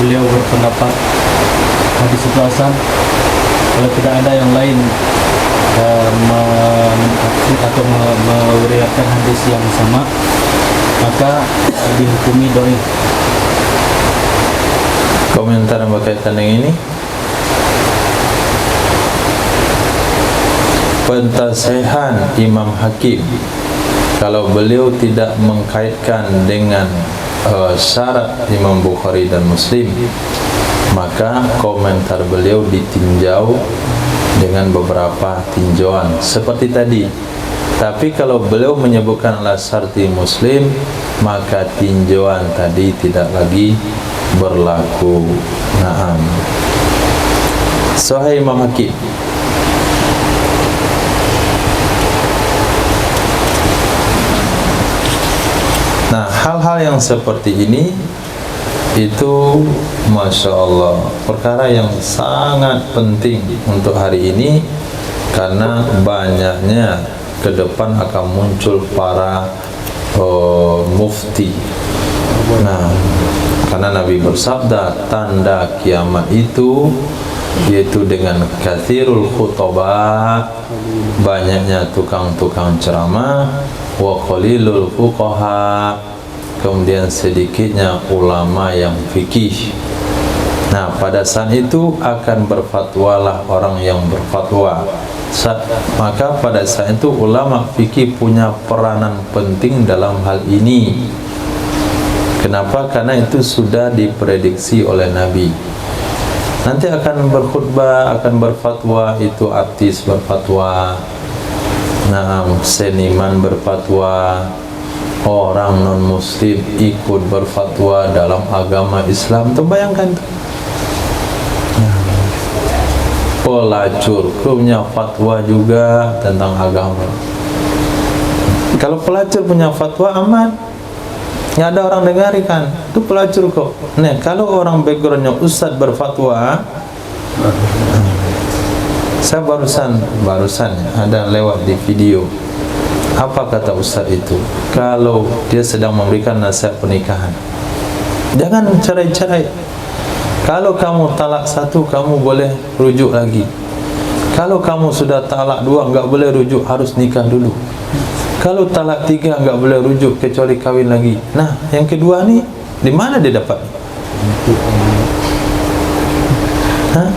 beliau berpendapat hadis itu hasan, kalau tidak ada yang lain atau meriwayatkan hadis yang sama, maka dihukumi dhaif. Komentar yang berkaitan dengan ini. Pentasihan Imam Hakim, kalau beliau tidak mengkaitkan dengan syarat Imam Bukhari dan Muslim, maka komentar beliau ditinjau dengan beberapa tinjauan seperti tadi. Tapi kalau beliau menyebutkan ala syarti Muslim, maka tinjauan tadi tidak lagi berlaku. Naam. Sahih Imam Hakim. Nah, hal-hal yang seperti ini itu Masya Allah perkara yang sangat penting untuk hari ini, karena banyaknya ke depan akan muncul para mufti. Nah, karena Nabi bersabda tanda kiamat itu yaitu dengan kathirul khutbah, banyaknya tukang-tukang ceramah, wa qalilul fuqaha, kemudian sedikitnya ulama yang fikih. Nah, pada saat itu akan berfatwalah orang yang berfatwa. Maka pada saat itu ulama fikih punya peranan penting dalam hal ini. Kenapa? Karena itu sudah diprediksi oleh Nabi. Nanti akan berkhutbah, akan berfatwa, itu artis berfatwa, nah, seniman berfatwa, orang non-muslim ikut berfatwa dalam agama Islam. Tuh bayangkan tuh. Pelacur punya fatwa juga tentang agama. Kalau pelacur punya fatwa aman, nggak ada orang dengarkan. Itu pelacur kok. Nih, kalau orang backgroundnya ustadz berfatwa, saya barusan ada lewat di video. Apa kata ustadz itu? Kalau dia sedang memberikan nasihat pernikahan, jangan cerai-cerai. Kalau kamu talak satu, kamu boleh rujuk lagi. Kalau kamu sudah talak dua, nggak boleh rujuk, harus nikah dulu. Kalau talak tiga, nggak boleh rujuk kecuali kawin lagi. Nah, yang kedua nih, di mana dia dapat? Hah?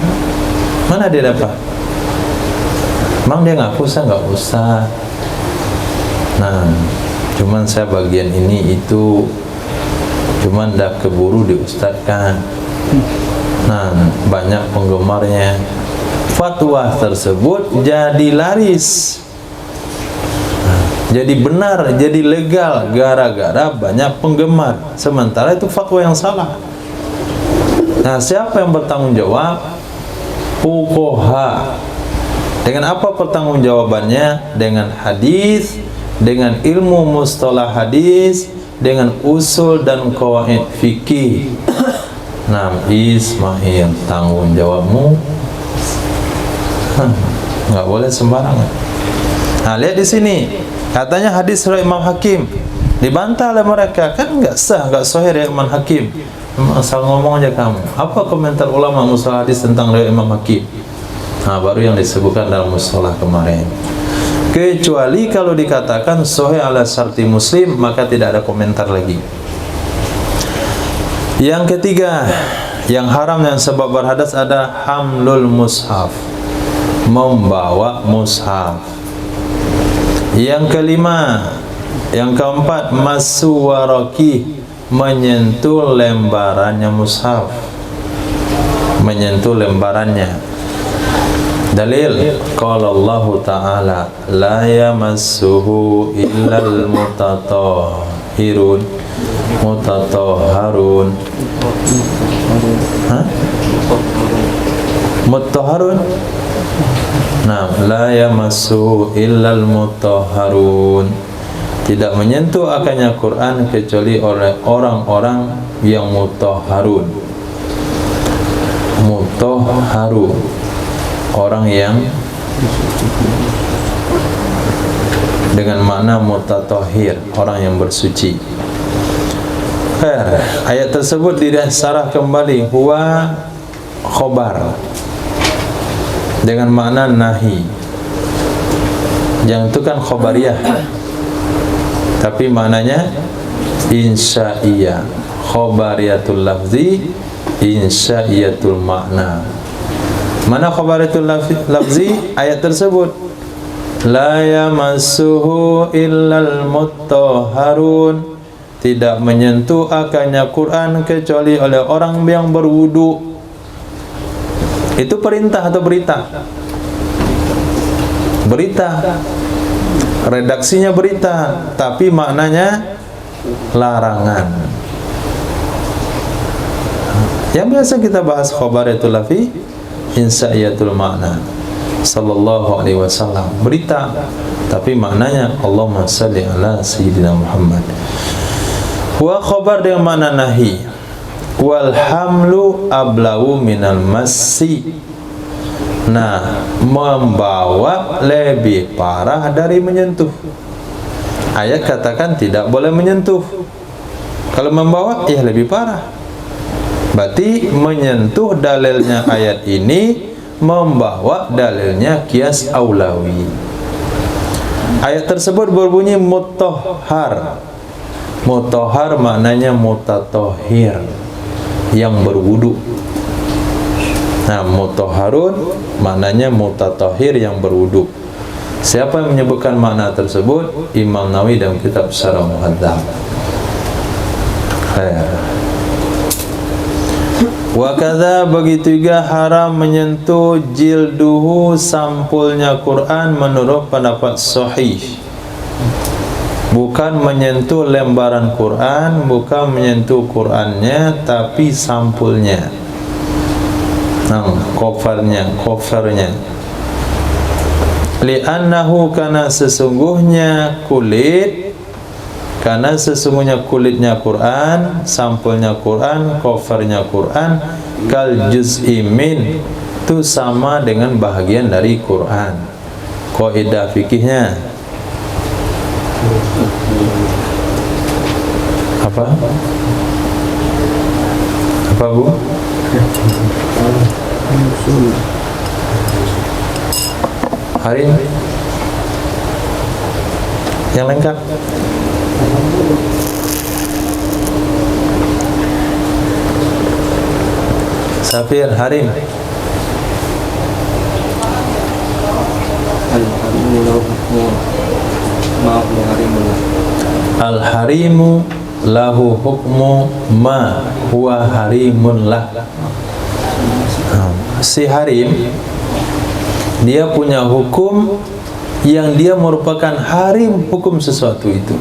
Mana dia dapat? Memang dia ngaku saya nggak usah. Nah, cuman saya bagian ini itu cuman dah keburu diustadkan. Nah, banyak penggemarnya. Fatwa tersebut jadi laris, jadi benar, jadi legal gara-gara banyak penggemar. Sementara itu fatwa yang salah. Nah, siapa yang bertanggung jawab? Fuqaha. Dengan apa pertanggungjawabannya? Dengan hadis, dengan ilmu mustalah hadis, dengan usul dan qawaid fikih. Nah, Ismail, tanggung jawabmu nggak boleh sembarangan. Nah, lihat di sini, katanya hadis riwayat Imam Hakim, dibantah oleh mereka, kan nggak sah, nggak sahih riwayat Imam Hakim. Asal ngomong aja kamu. Apa komentar ulama mustalah hadis tentang riwayat Imam Hakim? Nah, baru yang disebutkan dalam mustalah kemarin. Kecuali kalau dikatakan sahih ala syarti Muslim, maka tidak ada komentar lagi. Yang ketiga, yang haram dan sebab berhadas ada hamlul mushaf, membawa mushaf. Yang kelima, yang keempat, masuwaraki, menyentuh lembarannya mushaf, menyentuh lembarannya. Dalil, qala Allah Ta'ala la yamassuhu illal mutatahhirun, mutatahharun. Mutahharun. Nah, la yamassuhu illal mutahharun, tidak menyentuh akannya Quran kecuali oleh orang-orang yang mutahharun. Mutahharun, orang yang dengan makna mutatahhir, orang yang bersuci. Ayat tersebut disarah kembali huwa khobar dengan makna nahi. Yang itu kan khobariyah, tapi maknanya insya'iyah. Khobariyatul lafzi, insyaiyatul makna. Mana khobariyatul lafzi? Ayat tersebut la yamassuhu illal mutahharun, tidak menyentuh akannya Quran kecuali oleh orang yang berwudu. Itu perintah atau berita? Berita. Redaksinya berita, tapi maknanya larangan. Yang biasa kita bahas khobariyatul lafzi, insaiyatul makna. Sallallahu alaihi wasallam, berita, tapi maknanya Allahumma salli ala sayyidina Muhammad. Wa khabar dengan makna nahi. Wal hamlu ablawu minal massi. Nah, membawa lebih parah dari menyentuh. Ayat katakan tidak boleh menyentuh. Kalau membawa, ya lebih parah. Berarti menyentuh dalilnya ayat ini, membawa dalilnya qiyas aulawi. Ayat tersebut berbunyi mutahhar. Mutahhar maknanya mutatahhir, yang berwudu. Nah, mutahharun maknanya mutatahhir, yang berwudu. Siapa yang menyebutkan makna tersebut? Imam Nawawi dalam kitab Syarah Muhadzab. Wa kadza, begitu juga haram menyentuh jilduhu, sampulnya Quran menurut pendapat sahih. Bukan menyentuh lembaran Quran, bukan menyentuh Qurannya, tapi sampulnya. Nah, covernya. Li'annahu, karena sesungguhnya kulitnya Quran, sampulnya Quran, covernya Quran, kal juz'i min, itu sama dengan bahagian dari Quran. Kaidah fikihnya apa Bu? Hari ini yang lengkap. Safir, Harim. Al-harimu lahu hukmu ma huwa harimun lah. Si harim, dia punya hukum yang dia merupakan harim hukum sesuatu itu.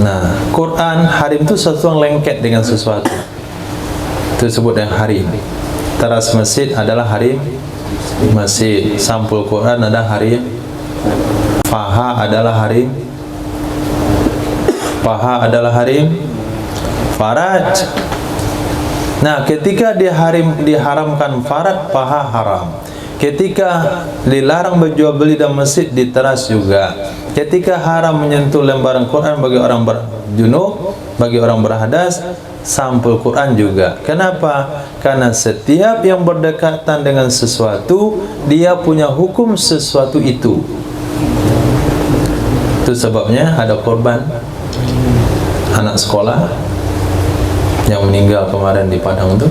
Nah, Quran harim itu sesuatu yang lengket dengan sesuatu. Itu disebut dengan harim. Teras masjid adalah harim masjid. Sampul Quran adalah harim. Paha adalah harim. Paha adalah harim. Faraj. Nah, ketika diharamkan faraj, paha haram. Ketika dilarang berjual beli dalam masjid, di teras juga. Ketika haram menyentuh lembaran Quran bagi orang berjunub, bagi orang berhadas, sampul Quran juga. Kenapa? Karena setiap yang berdekatan dengan sesuatu, dia punya hukum sesuatu itu. Itu sebabnya ada korban anak sekolah yang meninggal kemarin di Padang itu,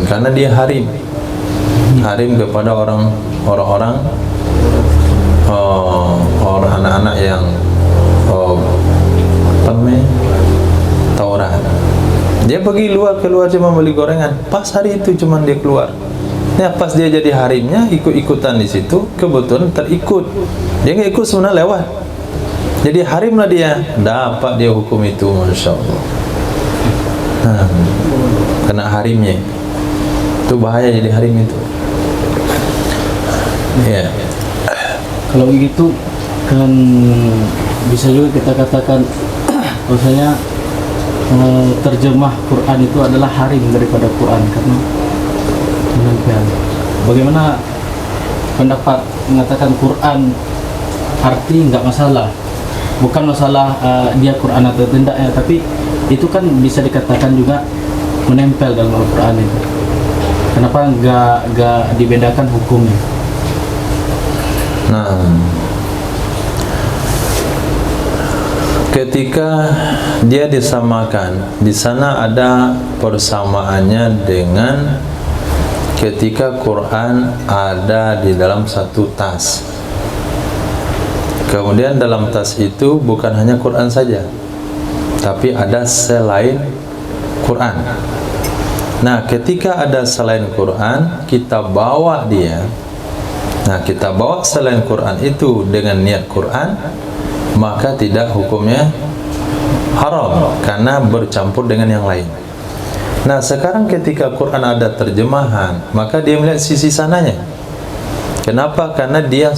karena dia harim kepada orang-orang anak-anak yang tawuran. Dia pergi keluar cuma beli gorengan. Pas hari itu cuma dia keluar. Nah, pas dia jadi harimnya, ikut-ikutan di situ, kebetulan terikut. Dia nggak ikut sebenarnya, lewat. Jadi harimlah dia, dapat dia hukum itu, masya Allah. Kena harimnya. Itu bahaya jadi harim itu. Ya. Kalau begitu kan bisa juga kita katakan bahwasanya terjemah Quran itu adalah harim daripada Quran karena menempel. Bagaimana pendapat mengatakan Quran arti nggak masalah, bukan masalah dia Quran atau tidaknya, tapi itu kan bisa dikatakan juga menempel dalam Al-Quran itu. Kenapa nggak dibedakan hukumnya? Nah, ketika dia disamakan, di sana ada persamaannya dengan ketika Quran ada di dalam satu tas. Kemudian dalam tas itu bukan hanya Quran saja, tapi ada selain Quran. Nah, ketika ada selain Quran, kita bawa dia. Nah, kita bawa selain Quran itu dengan niat Quran, maka tidak hukumnya haram karena bercampur dengan yang lain. Nah, sekarang ketika Quran ada terjemahan, maka dia melihat sisi sananya. Kenapa? Karena dia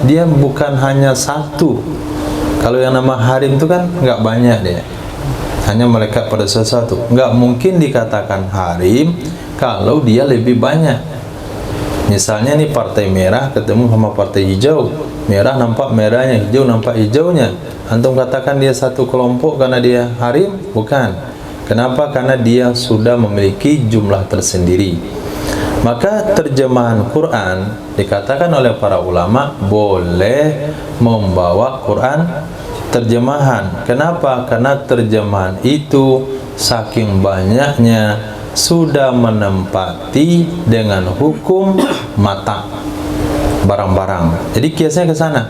dia bukan hanya satu. Kalau yang nama harim itu kan nggak banyak dia, hanya melekat pada sesuatu. Nggak mungkin dikatakan harim kalau dia lebih banyak. Misalnya nih partai merah ketemu sama partai hijau, merah nampak merahnya, hijau nampak hijaunya. Antum katakan dia satu kelompok karena dia harim? Bukan. Kenapa? Karena dia sudah memiliki jumlah tersendiri. Maka terjemahan Quran dikatakan oleh para ulama boleh membawa Quran terjemahan. Kenapa? Karena terjemahan itu saking banyaknya sudah menempati dengan hukum mata barang-barang. Jadi kiasnya ke sana.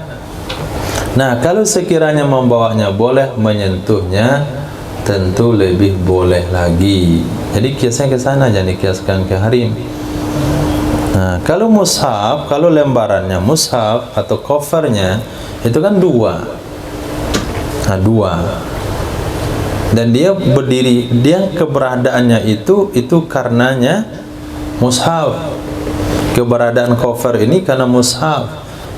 Nah, kalau sekiranya membawanya boleh, menyentuhnya tentu lebih boleh lagi. Jadi kiasnya ke sana, jangan dikiaskan ke harim. Nah, kalau mushaf, kalau lembarannya mushaf atau covernya itu kan dua. Nah, dua. Dan dia berdiri, dia keberadaannya itu karenanya mushaf. Keberadaan cover ini karena mushaf.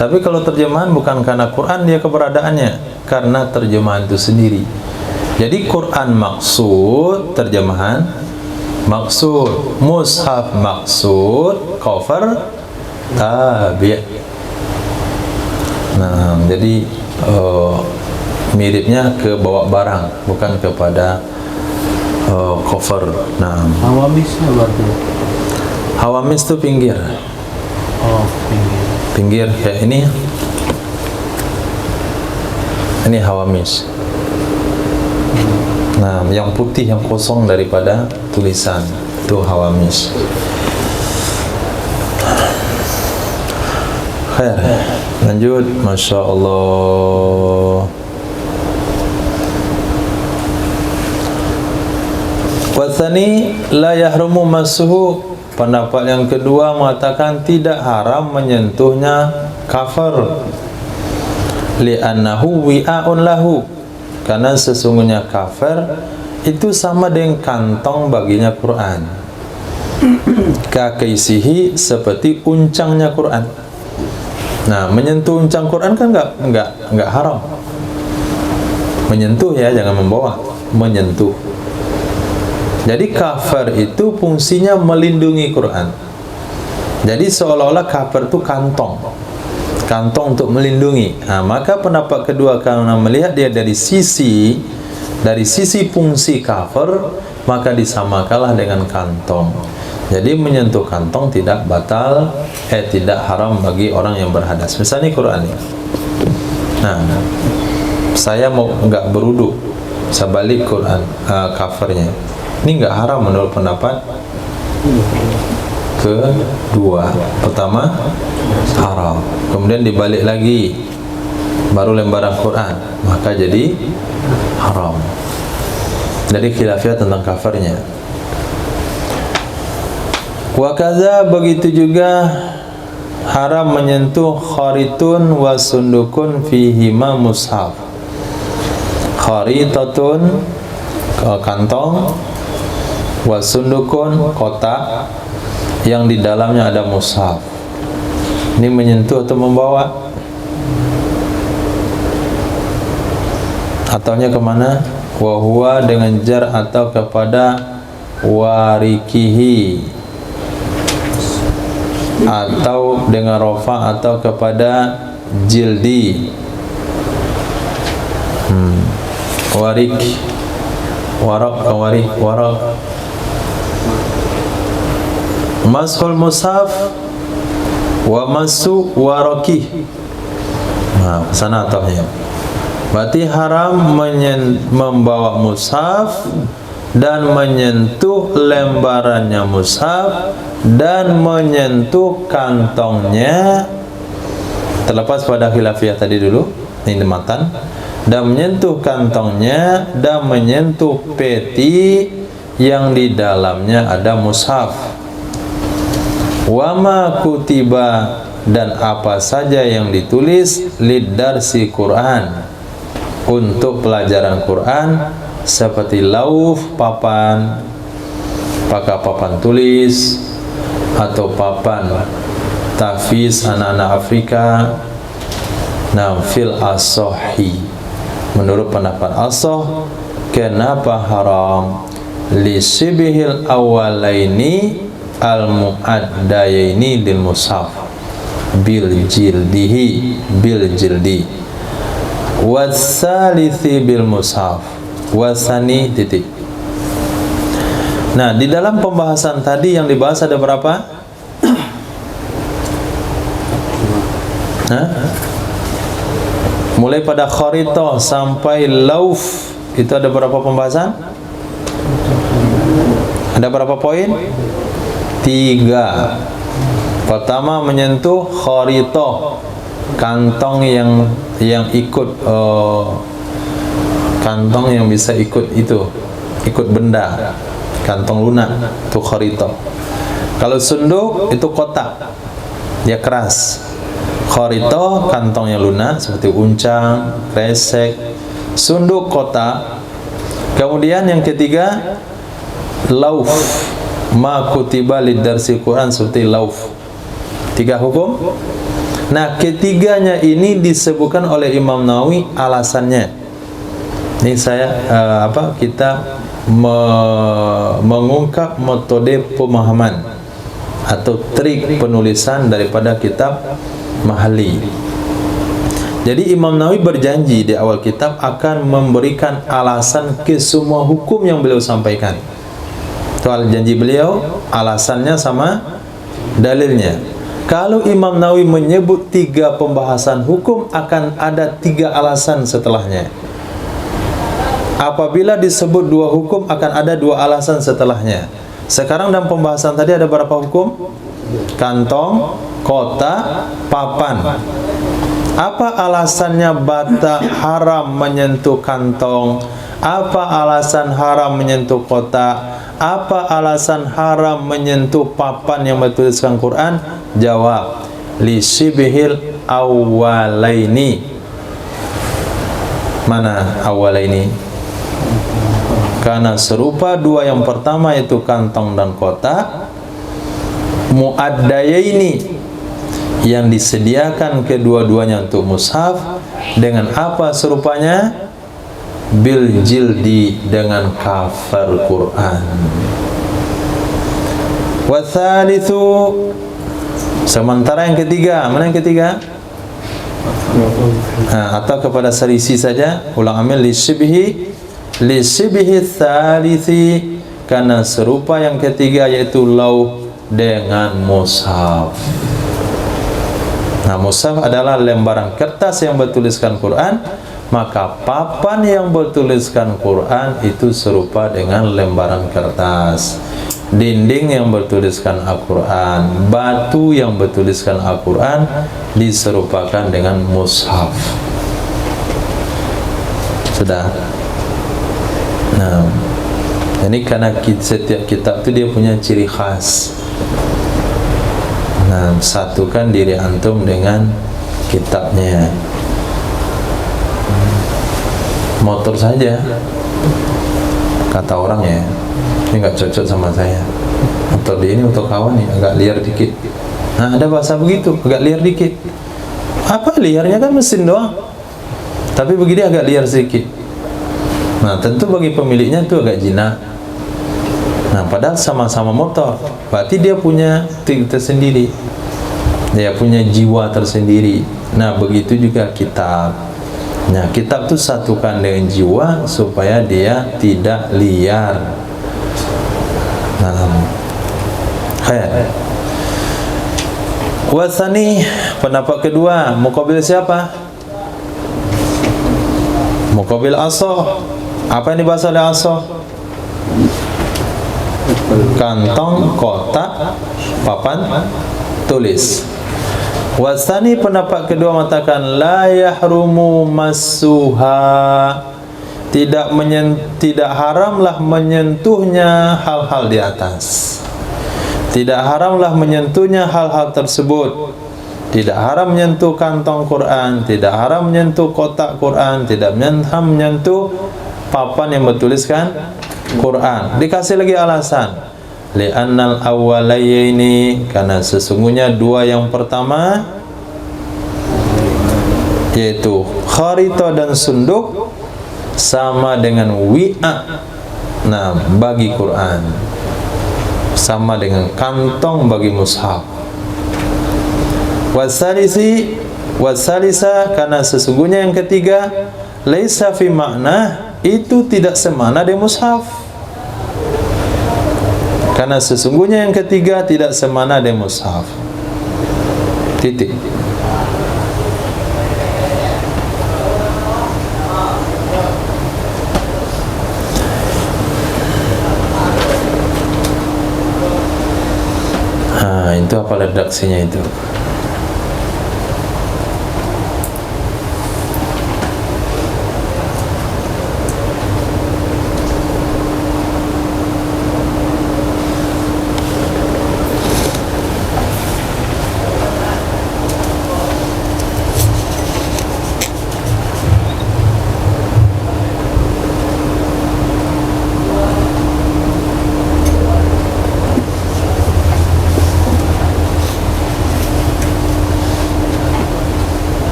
Tapi kalau terjemahan bukan karena Quran dia keberadaannya, karena terjemahan itu sendiri. Jadi Quran maksud, terjemahan maksud, mushaf maksud, cover tabi'. Nah, jadi miripnya ke bawa barang, bukan kepada cover. Nah, Hawamisnya berarti? Hawamis itu pinggir. Oh, Pinggir kayak ini. Ini hawamis. Nah, yang putih yang kosong daripada tulisan itu hawamis. Khair. Lanjut, masya Allah. Wathani la yahrumu masuhu. Pendapat yang kedua mengatakan tidak haram menyentuhnya kafir. Li'annahu wi'a'un lahu. Karena sesungguhnya kafir itu sama dengan kantong baginya Quran. Kakaisihi, seperti uncangnya Quran. Nah, menyentuh uncang Quran kan nggak haram. Menyentuh ya, jangan membawa. Menyentuh. Jadi cover itu fungsinya melindungi Quran. Jadi seolah-olah cover itu kantong untuk melindungi. Nah, maka pendapat kedua, karena melihat dia dari sisi fungsi cover, maka disamakanlah dengan kantong. Jadi menyentuh kantong tidak batal, tidak haram bagi orang yang berhadas. Misalnya Quran ini. Nah, saya mau nggak berwudu, saya balik Quran covernya. Ini nggak haram menurut pendapat kedua. Pertama haram, kemudian dibalik lagi baru lembaran Quran, maka jadi haram. Jadi khilafiyah tentang covernya. Wa kaza, begitu juga haram menyentuh kharitun wa sundukun fihima mushaf. Kharitatun kantong, wa sundukun kotak yang di dalamnya ada mushaf. Ini menyentuh atau membawa? Ataunya kemana? Wa huwa, dengan jar atau kepada warikihi, atau dengan rofa atau kepada jildi. Warik, warak. Mashul mushaf wa masu waraki. Nah, sana ataunya. Berarti haram membawa mushaf dan menyentuh lembarannya mushaf dan menyentuh kantongnya, terlepas pada khilafiyah tadi dulu, ini matan, dan menyentuh kantongnya dan menyentuh peti yang di dalamnya ada mushaf. Wama kutiba, dan apa saja yang ditulis lidarsi Quran, untuk pelajaran Quran, seperti lauf, papan, pakai papan tulis atau papan tahfiz anak-anak Afrika. Nah, fil asohi, menurut pendapat asoh, kenapa haram? Li sibihil awalaini al muaddayaini lil mushaf bil jildi wasalithi bil mushaf wasani titik. Nah, di dalam pembahasan tadi yang dibahas ada berapa? Mulai pada kharitoh sampai lauf, itu ada berapa pembahasan? Ada berapa poin? 3. Pertama, menyentuh kharitoh, kantong yang ikut kantong yang bisa ikut benda, kantong lunak itu kharitoh. Kalau sunduk itu kotak, dia keras. Kharitoh kantong yang lunak seperti uncang, kresek. Sunduk kotak. Kemudian yang ketiga, lauf, ma kutiba lidarsi Quran, seperti lauf. 3 hukum. Nah, ketiganya ini disebutkan oleh Imam Nawawi alasannya. Ini saya kita mengungkap metode pemahaman atau trik penulisan daripada kitab Mahali. Jadi Imam Nawawi berjanji di awal kitab akan memberikan alasan ke semua hukum yang beliau sampaikan. Itu janji beliau, alasannya sama dalilnya. Kalau Imam Nawawi menyebut 3 pembahasan hukum, akan ada 3 alasan setelahnya. Apabila disebut 2 hukum, akan ada 2 alasan setelahnya. Sekarang dalam pembahasan tadi ada berapa hukum? Kantong, kotak, papan. Apa alasannya haram menyentuh kantong? Apa alasan haram menyentuh kotak? Apa alasan haram menyentuh papan yang bertuliskan Quran? Jawab, li shibhil awalaini. Mana awalaini? Karena serupa dua yang pertama itu kantong dan kotak. Muaddayaini, yang disediakan kedua-duanya untuk mushaf. Dengan apa serupanya? Bil jildi, dengan cover Quran. Wa tsalitsu, sementara yang ketiga, mana yang ketiga? Atau kepada selisih saja, ulang amil li shibhi tsalisi, karena serupa yang ketiga yaitu lauh dengan mushaf. Nah, mushaf adalah lembaran kertas yang bertuliskan Quran, maka papan yang bertuliskan Quran itu serupa dengan lembaran kertas. Dinding yang bertuliskan Al-Quran, batu yang bertuliskan Al-Quran diserupakan dengan mushaf. Sudah. Nah, ini karena setiap kitab itu dia punya ciri khas. Nah, satukan diri antum dengan kitabnya. Motor saja, kata orang ya, ini nggak cocok sama saya. Motor dia ini untuk kawan nih, agak liar dikit. Nah, ada bahasa begitu, agak liar dikit. Apa liarnya, kan mesin doang. Tapi begini agak liar sedikit. Nah, tentu bagi pemiliknya itu agak jinak. Nah, padahal sama-sama motor, berarti dia punya trik tersendiri, dia punya jiwa tersendiri. Nah, begitu juga kitab. Nah, kitab itu satukan dengan jiwa supaya dia tidak liar. Nah, wasani, pendapat kedua, muqabil siapa? Muqabil asoh. Apa yang dibahas oleh asoh? Kantong, kotak, papan tulis. Wasani, pendapat kedua mengatakan la yahrumu massuha, tidak haramlah menyentuhnya hal-hal di atas. Tidak haramlah menyentuhnya hal-hal tersebut. Tidak haram menyentuh kantong Quran, tidak haram menyentuh kotak Quran, tidak haram menyentuh papan yang bertuliskan Quran. Dikasih lagi alasan, li'annal awwalaini, karena sesungguhnya dua yang pertama yaitu kharita dan sunduk sama dengan wi'a, nah, bagi Quran, sama dengan kantong bagi mushaf. Wasalisa, karena sesungguhnya yang ketiga laisa fi makna, itu tidak semana dengan mushaf. Karena sesungguhnya yang ketiga tidak semana dengan mushaf. Titik. Itu apa redaksinya itu?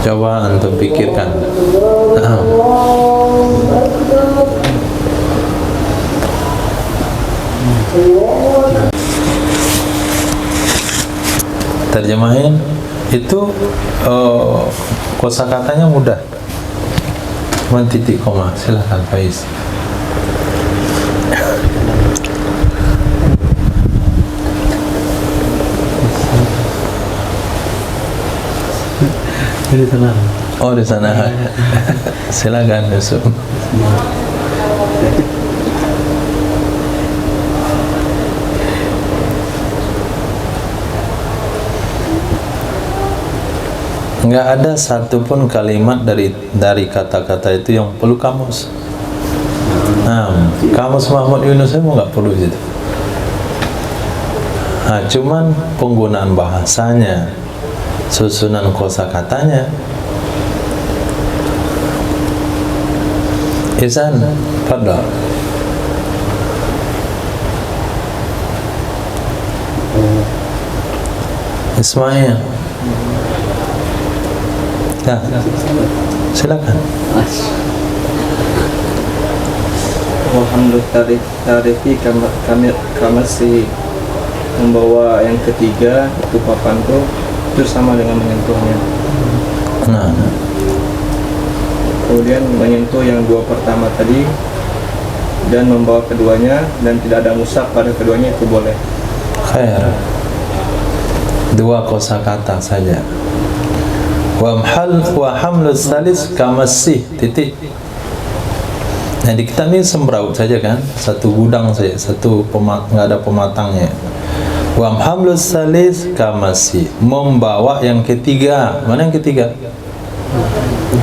Coba antum pikirkan. Terjemahin itu kosakatanya mudah. Titik koma, silakan Faiz. Di sana. Oh, di sana. Silakan Yusuf. Nggak ada satupun kalimat dari kata-kata itu yang perlu kamus. Nah, kamus Mahmud Yunus saya mau nggak perlu gitu. Nah, cuman penggunaan bahasanya, susunan kosakatanya. Ihsan, fadhal. Ismail. Ya, silakan. Alhamdulillah tarifi kami si membawa yang ketiga itu papanku itu sama dengan menyentuhnya. Nah, Kemudian menyentuh yang dua pertama tadi dan membawa keduanya dan tidak ada musaf pada keduanya itu boleh. khair. Dua kosakata saja. Wa hamlus salis kamasih titik. Nah di kita ini sembraut saja kan, satu gudang saja, nggak ada pematangnya. Wa hamlus salis kamasih, membawa yang ketiga. Mana yang ketiga?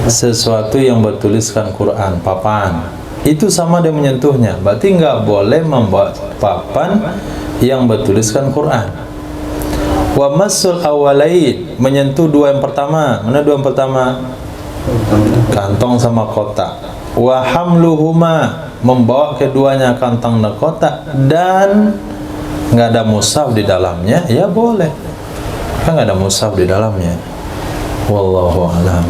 Sesuatu yang bertuliskan Quran, papan. Itu sama dia menyentuhnya. Berarti nggak boleh membawa papan yang bertuliskan Quran. Wa masul awalain, menyentuh dua yang pertama. Mana dua yang pertama? Kantong sama kotak. Wa hamluhuma, membawa keduanya kantong dan kotak, dan nggak ada mushaf di dalamnya, ya boleh. Kan nggak ada mushaf di dalamnya. Wallahu a'lam.